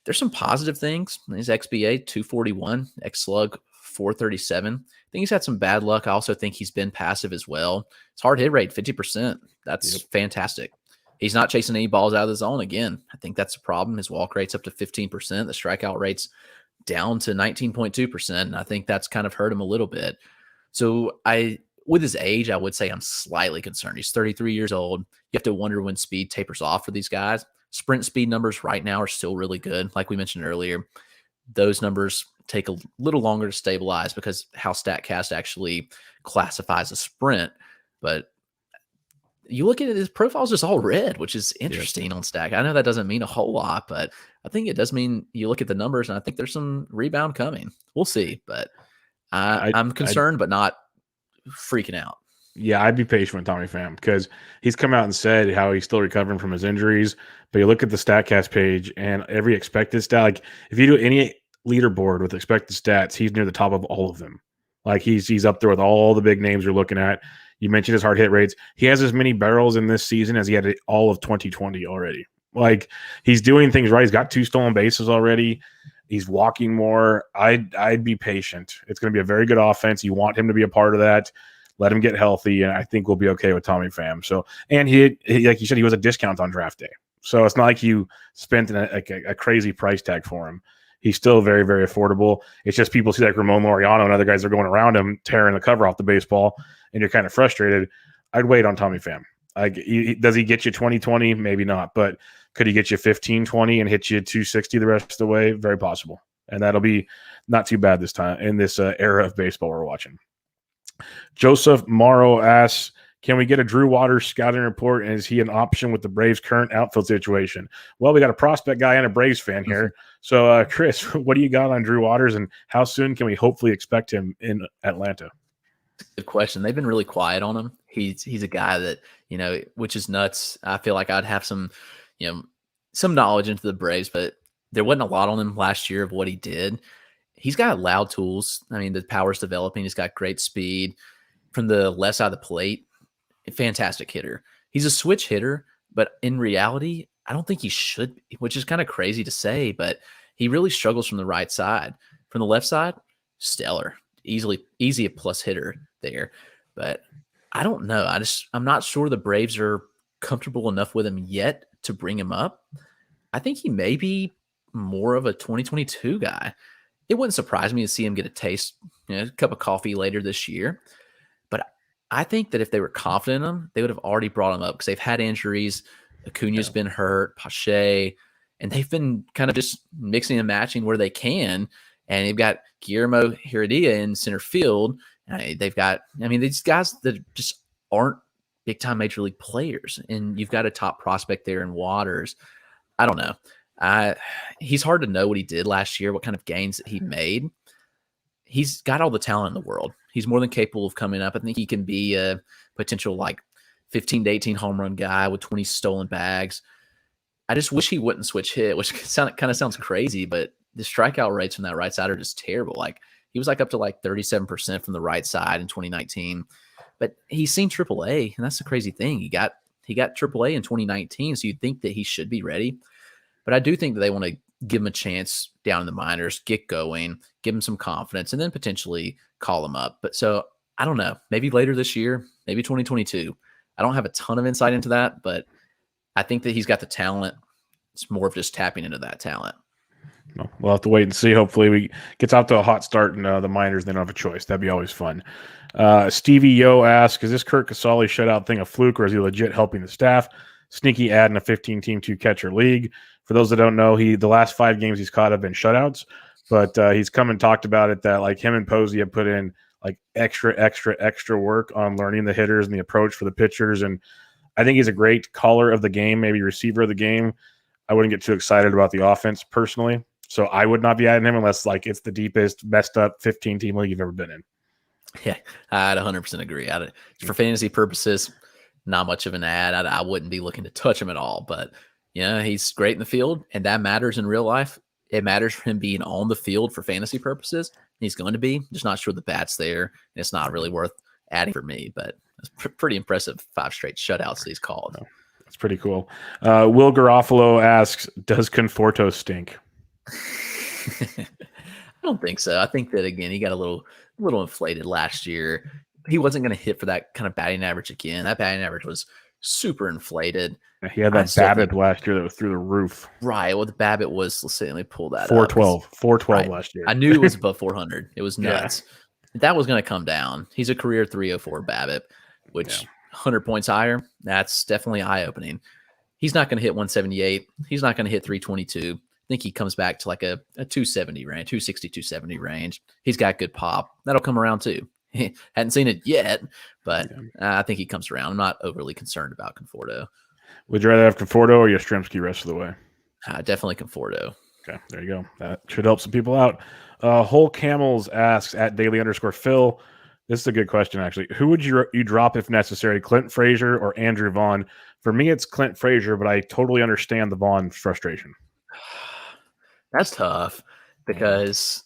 There's some positive things. His XBA, 241, X-Slug, 437. I think he's had some bad luck. I also think he's been passive as well. His hard hit rate, 50%. That's fantastic. He's not chasing any balls out of the zone. Again, I think that's a problem. His walk rate's up to 15%. The strikeout rate's down to 19.2%. And I think that's kind of hurt him a little bit. So with his age, I would say I'm slightly concerned. He's 33 years old. You have to wonder when speed tapers off for these guys. Sprint speed numbers right now are still really good. Like we mentioned earlier, those numbers take a little longer to stabilize because how StatCast actually classifies a sprint. But you look at it, his profile's just all red, which is interesting on Stack. I know that doesn't mean a whole lot, but I think it does mean you look at the numbers, and I think there's some rebound coming. We'll see, but I'm concerned, but not freaking out. Yeah, I'd be patient with Tommy Pham because he's come out and said how he's still recovering from his injuries. But you look at the StatCast page and every expected stat, like if you do any leaderboard with expected stats, he's near the top of all of them. Like he's up there with all the big names you're looking at. You mentioned his hard hit rates. He has as many barrels in this season as he had all of 2020 already. Like he's doing things right. He's got 2 stolen bases already. He's walking more. I'd be patient. It's going to be a very good offense. You want him to be a part of that. Let him get healthy, and I think we'll be okay with Tommy Pham. So, and he like you said, he was a discount on draft day. So it's not like you spent a crazy price tag for him. he's still very, very affordable. It's just people see like Ramon Laureano and other guys are going around him, tearing the cover off the baseball, and you're kind of frustrated. I'd wait on Tommy Pham. Does he get you 20-20? Maybe not, but could he get you 15-20 and hit you 260 the rest of the way? Very possible. And that'll be not too bad this time in this era of baseball we're watching. Joseph Morrow asks, can we get a Drew Waters scouting report, and is he an option with the Braves' current outfield situation? Well, we got a prospect guy and a Braves fan here. So, Chris, what do you got on Drew Waters, and how soon can we hopefully expect him in Atlanta? Good question. They've been really quiet on him. He's a guy that, which is nuts. I feel like I'd have some knowledge into the Braves, but there wasn't a lot on him last year of what he did. He's got loud tools. I mean, the power's developing. He's got great speed from the left side of the plate. Fantastic hitter. He's a switch hitter, but in reality, I don't think he should be, which is kind of crazy to say, but he really struggles from the right side. From the left side, stellar. Easy a plus hitter there. But I don't know. I'm not sure the Braves are comfortable enough with him yet to bring him up. I think he may be more of a 2022 guy. It wouldn't surprise me to see him get a taste, a cup of coffee later this year. But I think that if they were confident in him, they would have already brought him up because they've had injuries. Acuna's been hurt, Pache, and they've been kind of just mixing and matching where they can. And they've got Guillermo Heredia in center field. They've got, these guys that just aren't big-time major league players. And you've got a top prospect there in Waters. I don't know. He's hard to know what he did last year, what kind of gains that he made. He's got all the talent in the world. He's more than capable of coming up. I think he can be a potential 15 to 18 home run guy with 20 stolen bags. I just wish he wouldn't switch hit, which kind of sounds crazy, but the strikeout rates from that right side are just terrible. He was up to 37% from the right side in 2019, but he's seen AAA, and that's the crazy thing. He got AAA in 2019, so you'd think that he should be ready. But I do think that they want to give him a chance down in the minors, get going, give him some confidence, and then potentially call him up. But so I don't know, maybe later this year, maybe 2022. I don't have a ton of insight into that, but I think that he's got the talent. It's more of just tapping into that talent. We'll have to wait and see. Hopefully we gets out to a hot start in the minors. They don't have a choice. That'd be always fun. Stevie Yo asks, is this Kurt Casale shutout thing a fluke, or is he legit helping the staff? Sneaky ad in a 15-team 2-catcher league. For those that don't know, the last 5 games he's caught have been shutouts, but he's come and talked about it that him and Posey have put in extra work on learning the hitters and the approach for the pitchers. And I think he's a great caller of the game, maybe receiver of the game. I wouldn't get too excited about the offense personally. So I would not be adding him unless it's the deepest, messed up 15-team league you've ever been in. Yeah, I'd 100% agree. For fantasy purposes, not much of an ad. I wouldn't be looking to touch him at all. But, he's great in the field, and that matters in real life. It matters for him being on the field for fantasy purposes. He's going to be. Just not sure the bat's there, and it's not really worth adding for me. But it's pretty impressive 5 straight shutouts that he's called. That's pretty cool. Will Garofalo asks, does Conforto stink? I don't think so. I think that, again, he got a little inflated last year. He wasn't going to hit for that kind of batting average again. That batting average was super inflated. He had that BABIP last year that was through the roof. Right. Well, the BABIP was, let's see, let me pull that 412. 412 right. last year. I knew it was above 400. It was nuts. Yeah. That was going to come down. He's a career 304 BABIP, which 100 points higher, that's definitely eye-opening. He's not going to hit 178. He's not going to hit 322. I think he comes back to a 270 range, 260, 270 range. He's got good pop. That'll come around too. Hadn't seen it yet, but I think he comes around. I'm not overly concerned about Conforto. Would you rather have Conforto or Yostrimsky rest of the way? Definitely Conforto. Okay, there you go. That should help some people out. Whole Camels asks at daily_Phil. This is a good question, actually. Who would you drop if necessary, Clint Frazier or Andrew Vaughn? For me, it's Clint Frazier, but I totally understand the Vaughn frustration. That's tough because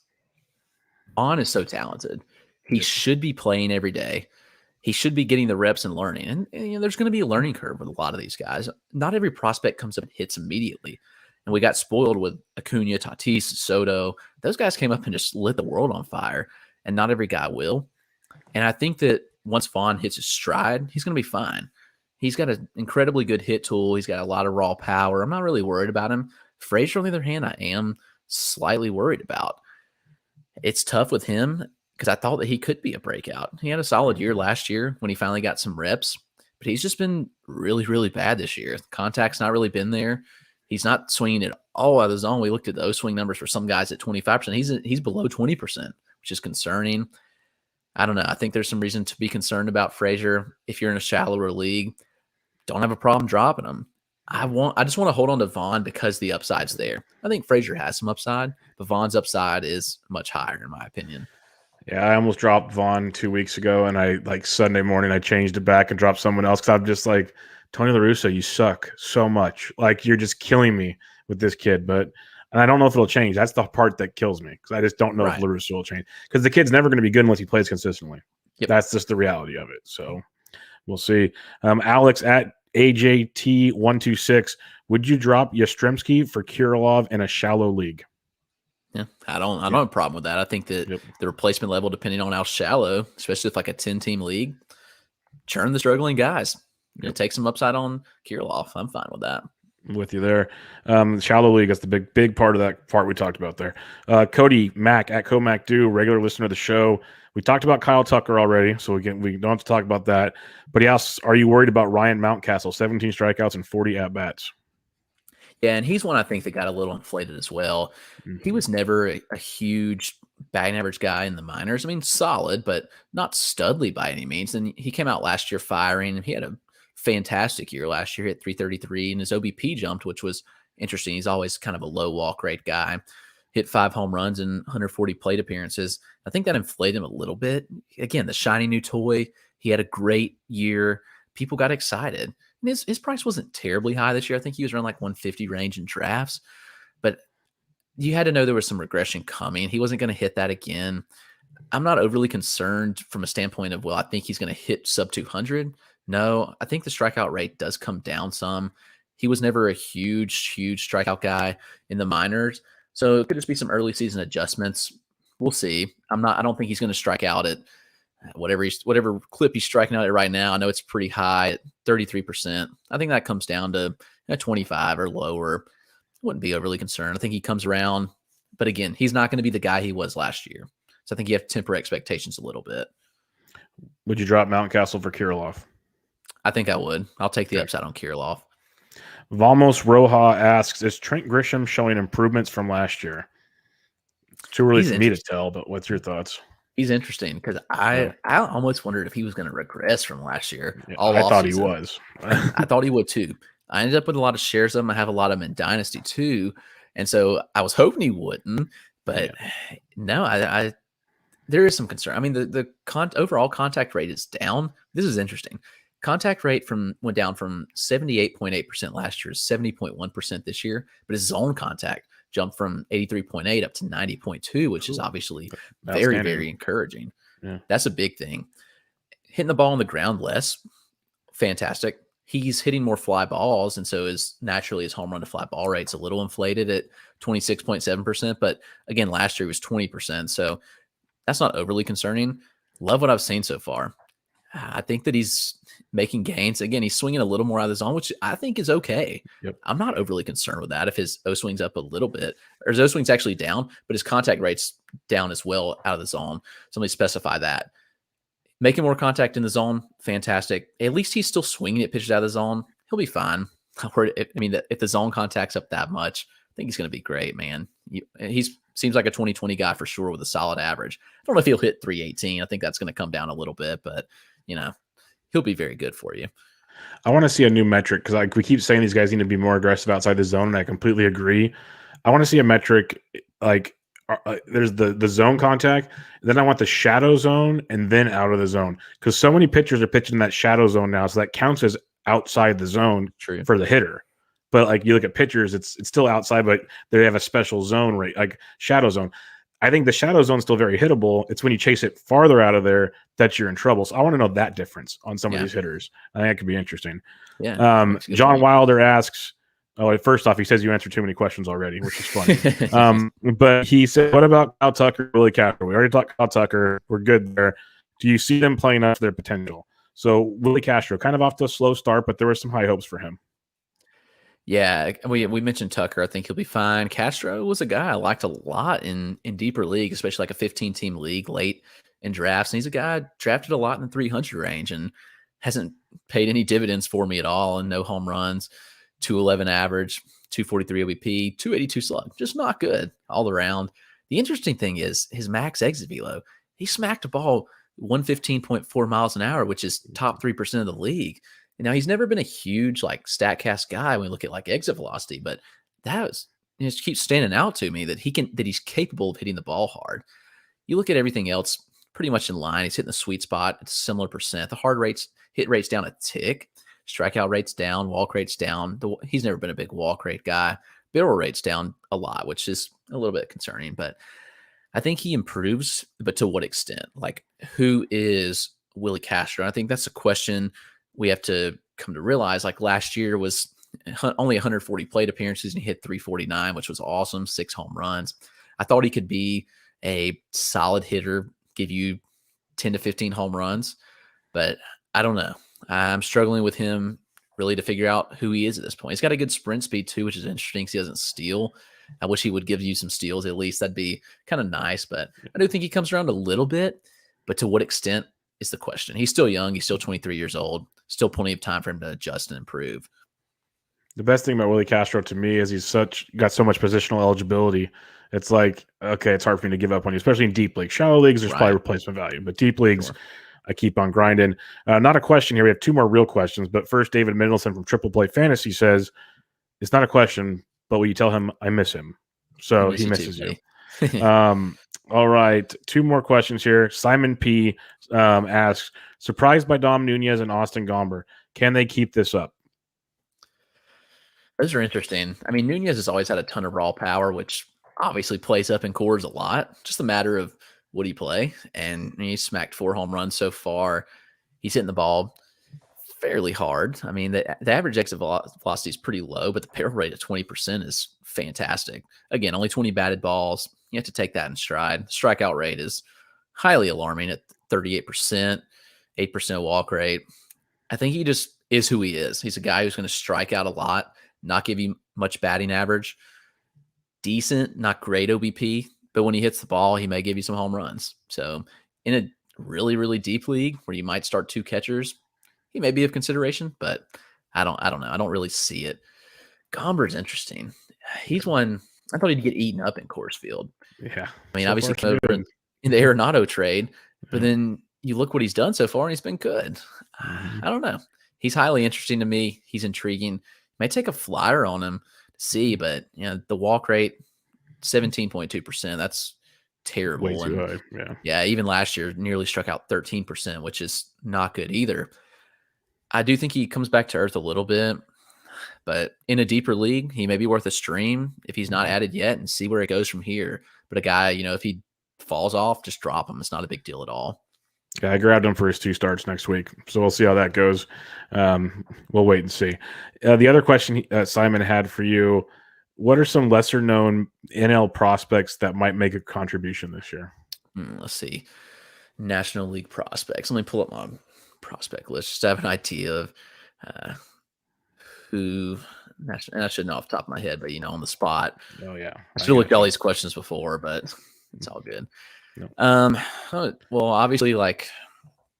Vaughn is so talented. He should be playing every day. He should be getting the reps and learning. And there's going to be a learning curve with a lot of these guys. Not every prospect comes up and hits immediately. And we got spoiled with Acuna, Tatis, Soto. Those guys came up and just lit the world on fire. And not every guy will. And I think that once Vaughn hits his stride, he's going to be fine. He's got an incredibly good hit tool. He's got a lot of raw power. I'm not really worried about him. Frazier, on the other hand, I am. slightly worried about. It's tough with him because I thought that he could be a breakout. He had a solid year last year when he finally got some reps, but he's just been really, really bad this year. Contact's not really been there. He's not swinging it all out of the zone. We looked at those swing numbers for some guys at 25%. He's below 20%, which is concerning. I don't know. I think there's some reason to be concerned about Frazier. If you're in a shallower league, don't have a problem dropping him. I just want to hold on to Vaughn because the upside's there. I think Frazier has some upside, but Vaughn's upside is much higher in my opinion. Yeah, I almost dropped Vaughn 2 weeks ago, and I like Sunday morning I changed it back and dropped someone else because I'm just like, Tony La Russa, you suck so much. Like you're just killing me with this kid. And I don't know if it'll change. That's the part that kills me because I just don't know if La Russa will change because the kid's never going to be good unless he plays consistently. Yep. That's just the reality of it. So we'll see. Alex at AJT126, would you drop Yostrimsky for Kirilloff in a shallow league? Yeah, I don't have a problem with that. I think that the replacement level, depending on how shallow, especially if like a 10-team league, churn the struggling guys. Take some upside on Kirilloff. I'm fine with that. With you there. Shallow league, that's the big part of that part we talked about there. Cody Mack at CoMacDo, regular listener of the show. We talked about Kyle Tucker already, so we don't have to talk about that. But he asks, are you worried about Ryan Mountcastle, 17 strikeouts and 40 at-bats? Yeah, and he's one I think that got a little inflated as well. Mm-hmm. He was never a huge batting average guy in the minors. I mean, solid, but not studly by any means. And he came out last year firing. He had a fantastic year last year, hit 333, and his OBP jumped, which was interesting. He's always kind of a low walk rate guy. Hit 5 home runs and 140 plate appearances. I think that inflated him a little bit. Again, the shiny new toy. He had a great year. People got excited. And his price wasn't terribly high this year. I think he was around like 150 range in drafts. But you had to know there was some regression coming. He wasn't going to hit that again. I'm not overly concerned from a standpoint of, well, I think he's going to hit sub 200. No, I think the strikeout rate does come down some. He was never a huge strikeout guy in the minors. So it could just be some early season adjustments. We'll see. I don't think he's going to strike out at whatever clip he's striking out at right now. I know it's pretty high at 33%. I think that comes down to 25 or lower. Wouldn't be overly concerned. I think he comes around, but again, he's not going to be the guy he was last year. So I think you have to temper expectations a little bit. Would you drop Mountcastle for Kirilloff? I think I would. I'll take the upside on Kirilloff. Vamos Roja asks, is Trent Grisham showing improvements from last year? Too early for me to tell, but what's your thoughts? He's interesting because I almost wondered if he was going to regress from last year. Yeah, I thought he was. I thought he would too. I ended up with a lot of shares of him. I have a lot of him in Dynasty too. And so I was hoping he wouldn't, but no, there is some concern. I mean, the overall contact rate is down. This is interesting. Contact rate went down from 78.8% last year to 70.1% this year, but his zone contact jumped from 83.8 up to 90.2, which is obviously very, very encouraging. Yeah. That's a big thing. Hitting the ball on the ground less, fantastic. He's hitting more fly balls, and so his home run to fly ball rate's a little inflated at 26.7%. But again, last year was 20%, so that's not overly concerning. Love what I've seen so far. I think that he's making gains. Again, he's swinging a little more out of the zone, which I think is okay. Yep. I'm not overly concerned with that. If his O-swing's up a little bit, or his O-swing's actually down, but his contact rate's down as well out of the zone. Somebody specify that. Making more contact in the zone, fantastic. At least he's still swinging at pitches out of the zone. He'll be fine. If the zone contact's up that much, I think he's going to be great, man. He seems like a 2020 guy for sure with a solid average. I don't know if he'll hit 318. I think that's going to come down a little bit, but he'll be very good for you. I want to see a new metric because we keep saying these guys need to be more aggressive outside the zone, and I completely agree. I want to see a metric like there's the zone contact, then I want the shadow zone, and then out of the zone because so many pitchers are pitching in that shadow zone now, so that counts as outside the zone for the hitter. But like you look at pitchers, it's still outside, but they have a special zone rate, like shadow zone. I think the shadow zone is still very hittable. It's when you chase it farther out of there that you're in trouble. So I want to know that difference on some of these hitters. I think that could be interesting. Yeah. John Wilder asks, first off, he says you answered too many questions already, which is funny. But he said, what about Kyle Tucker, Willie Castro? We already talked Kyle Tucker. We're good there. Do you see them playing up to their potential? So Willie Castro, kind of off to a slow start, but there were some high hopes for him. Yeah, we mentioned Tucker. I think he'll be fine. Castro was a guy I liked a lot in deeper league, especially like a 15-team league late in drafts. And he's a guy drafted a lot in the 300 range and hasn't paid any dividends for me at all. And no home runs, 211 average, 243 OBP, 282 slug. Just not good all around. The interesting thing is his max exit velo. He smacked a ball 115.4 miles an hour, which is top 3% of the league. Now, he's never been a huge like StatCast guy when we look at like exit velocity, but that was, it just keeps standing out to me that he's capable of hitting the ball hard. You look at everything else pretty much in line. He's hitting the sweet spot. It's a similar percent. The hit rates down a tick, strikeout rates down, walk rates down. He's never been a big walk rate guy. Barrel rates down a lot, which is a little bit concerning, but I think he improves, but to what extent? Like, who is Willie Castro? I think that's a question we have to come to realize. Like, last year was only 140 plate appearances and he hit 349, which was awesome. 6 home runs. I thought he could be a solid hitter, give you 10 to 15 home runs, but I don't know. I'm struggling with him really to figure out who he is at this point. He's got a good sprint speed too, which is interesting because he doesn't steal. I wish he would give you some steals at least. That'd be kind of nice, but I do think he comes around a little bit, but to what extent is the question. He's still young. He's still 23 years old. Still plenty of time for him to adjust and improve. The best thing about Willie Castro to me is he's got so much positional eligibility. It's like, okay, it's hard for me to give up on you, especially in deep leagues. Shallow leagues, there's probably replacement value, but deep leagues, sure, I keep on grinding. Not a question here. We have 2 more real questions, but first, David Mendelson from Triple Play Fantasy says, it's not a question, but will you tell him I miss him? So he misses you. All right. 2 more questions here. Simon P. Asks, surprised by Dom Nunez and Austin Gomber. Can they keep this up? Those are interesting. I mean, Nunez has always had a ton of raw power, which obviously plays up in Coors a lot. Just a matter of would he play? And he's smacked 4 home runs so far. He's hitting the ball fairly hard. I mean, the average exit velocity is pretty low, but the barrel rate of 20% is fantastic. Again, only 20 batted balls. You have to take that in stride. The strikeout rate is highly alarming at 38%, 8% walk rate. I think he just is who he is. He's a guy who's going to strike out a lot, not give you much batting average, decent, not great OBP, but when he hits the ball, he may give you some home runs. So in a really, really deep league where you might start 2 catchers, he may be of consideration, but I don't know. I don't really see it. Gomber's interesting. He's one, I thought he'd get eaten up in Coors Field. Yeah. I mean, so obviously in the Arenado trade, but then you look what he's done so far and he's been good. I don't know. He's highly interesting to me. He's intriguing. May take a flyer on him to see, but the walk rate, 17.2%. That's terrible. Way too high. Yeah. Even last year nearly struck out 13%, which is not good either. I do think he comes back to earth a little bit, but in a deeper league, he may be worth a stream if he's not added yet and see where it goes from here. But a guy, if he falls off, just drop him. It's not a big deal at all. Yeah, I grabbed him for his 2 starts next week, so we'll see how that goes. We'll wait and see. The other question Simon had for you, what are some lesser-known NL prospects that might make a contribution this year? Let's see. National League prospects. Let me pull up my prospect list just to have an idea of who, and I should know off the top of my head, but on the spot. Oh yeah, I should have looked at all these questions before, but it's all good. Nope. Well, obviously, like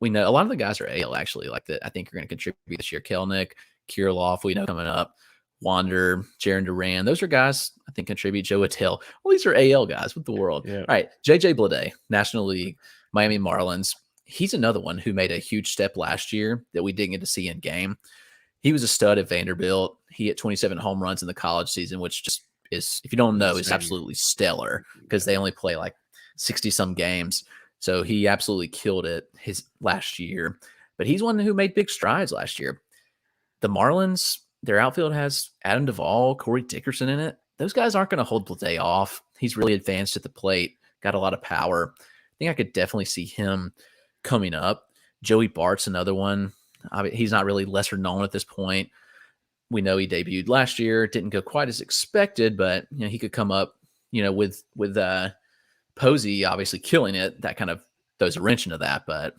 we know, a lot of the guys are AL actually. Like that, I think are going to contribute this year. Kelnick, Kirilloff, we know coming up. Wander, Jaron Duran, those are guys I think contribute. Joe Attell. Well, these are AL guys with the world. Yeah. All right, JJ Bleday, National League, Miami Marlins. He's another one who made a huge step last year that we didn't get to see in game. He was a stud at Vanderbilt. He hit 27 home runs in the college season, which just is, if you don't know, is absolutely stellar because they only play like 60-some games. So he absolutely killed it his last year. But he's one who made big strides last year. The Marlins, their outfield has Adam Duvall, Corey Dickerson in it. Those guys aren't going to hold Bleday off. He's really advanced at the plate, got a lot of power. I think I could definitely see him coming up. Joey Bart's another one. He's not really lesser known at this point. We know he debuted last year. Didn't go quite as expected, but he could come up, with Posey obviously killing it. That kind of throws a wrench into that, but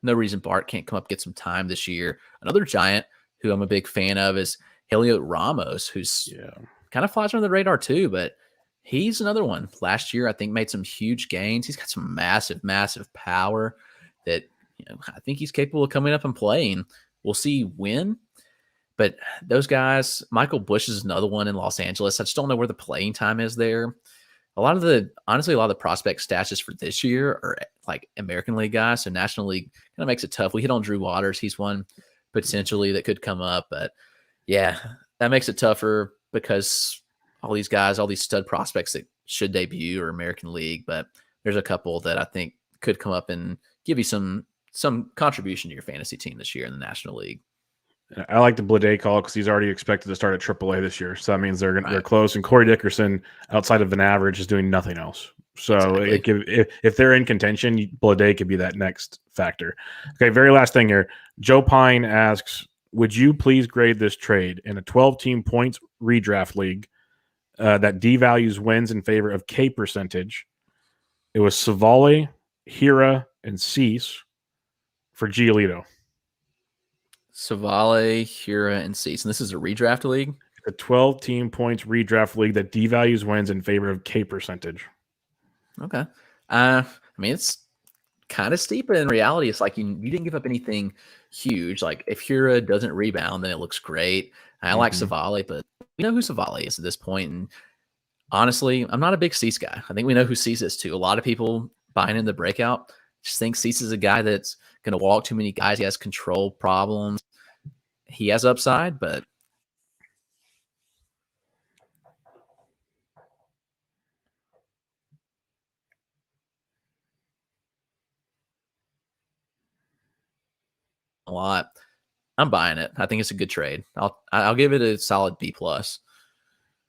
no reason Bart can't come up, get some time this year. Another giant who I'm a big fan of is Helio Ramos, who's kind of flies under the radar too, but he's another one. Last year, I think made some huge gains. He's got some massive, massive power that I think he's capable of coming up and playing. We'll see when. But those guys, Michael Bush is another one in Los Angeles. I just don't know where the playing time is there. Honestly, a lot of the prospect stashes for this year are like American League guys. So National League kind of makes it tough. We hit on Drew Waters. He's one potentially that could come up. But yeah, that makes it tougher because all these guys, all these stud prospects that should debut are American League. But there's a couple that I think could come up and give you some contribution to your fantasy team this year in the National League. I like the Blade call because he's already expected to start at AAA this year. So that means they're close. And Corey Dickerson, outside of an average, is doing nothing else. So if they're in contention, Blade could be that next factor. Okay, very last thing here. Joe Pine asks, would you please grade this trade in a 12-team points redraft league that devalues wins in favor of K percentage? It was Savale, Hiura, and Cease for Giolito. Savale, Hiura, and Cease. And this is a redraft league? A 12-team points redraft league that devalues wins in favor of K percentage. Okay. I mean, it's kind of steep, but in reality, it's like you didn't give up anything huge. Like if Hiura doesn't rebound, then it looks great. I like Savale, but we know who Savale is at this point. And honestly, I'm not a big Cease guy. I think we know who Cease is too. A lot of people buying in the breakout just think Cease is a guy that's going to walk too many guys. He has control problems. He has upside, but a lot. I'm buying it. I think it's a good trade. I'll give it a solid B+.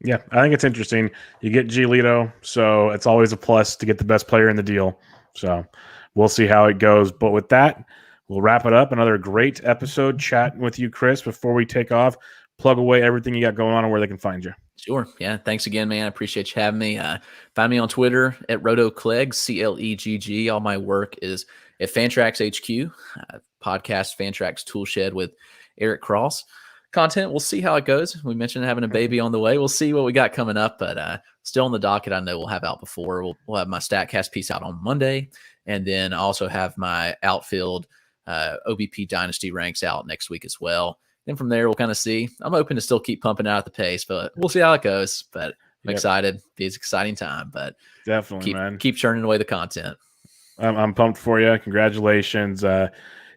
Yeah, I think it's interesting. You get Giolito, so it's always a plus to get the best player in the deal. So we'll see how it goes. But with that, we'll wrap it up. Another great episode chatting with you, Chris. Before we take off, plug away everything you got going on and where they can find you. Sure. Yeah. Thanks again, man. I appreciate you having me. Find me on Twitter at RotoClegg, CLEGG. All my work is at Fantrax HQ, podcast Fantrax Toolshed with Eric Cross. Content, we'll see how it goes. We mentioned having a baby on the way. We'll see what we got coming up, but still on the docket. I know we'll have out before. We'll have my StatCast piece out on Monday, and then I also have my outfield OBP Dynasty ranks out next week as well. Then from there, we'll kind of see. I'm hoping to still keep pumping out at the pace, but we'll see how it goes. But I'm excited. It's an exciting time, but definitely, man. Keep churning away the content. I'm pumped for you. Congratulations.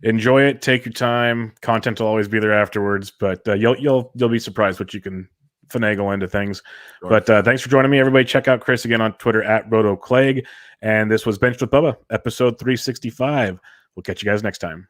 Enjoy it. Take your time. Content will always be there afterwards, but you'll be surprised what you can finagle into things. Sure. But thanks for joining me, everybody. Check out Chris again on Twitter at RotoClegg. And this was Benched with Bubba, episode 365. We'll catch you guys next time.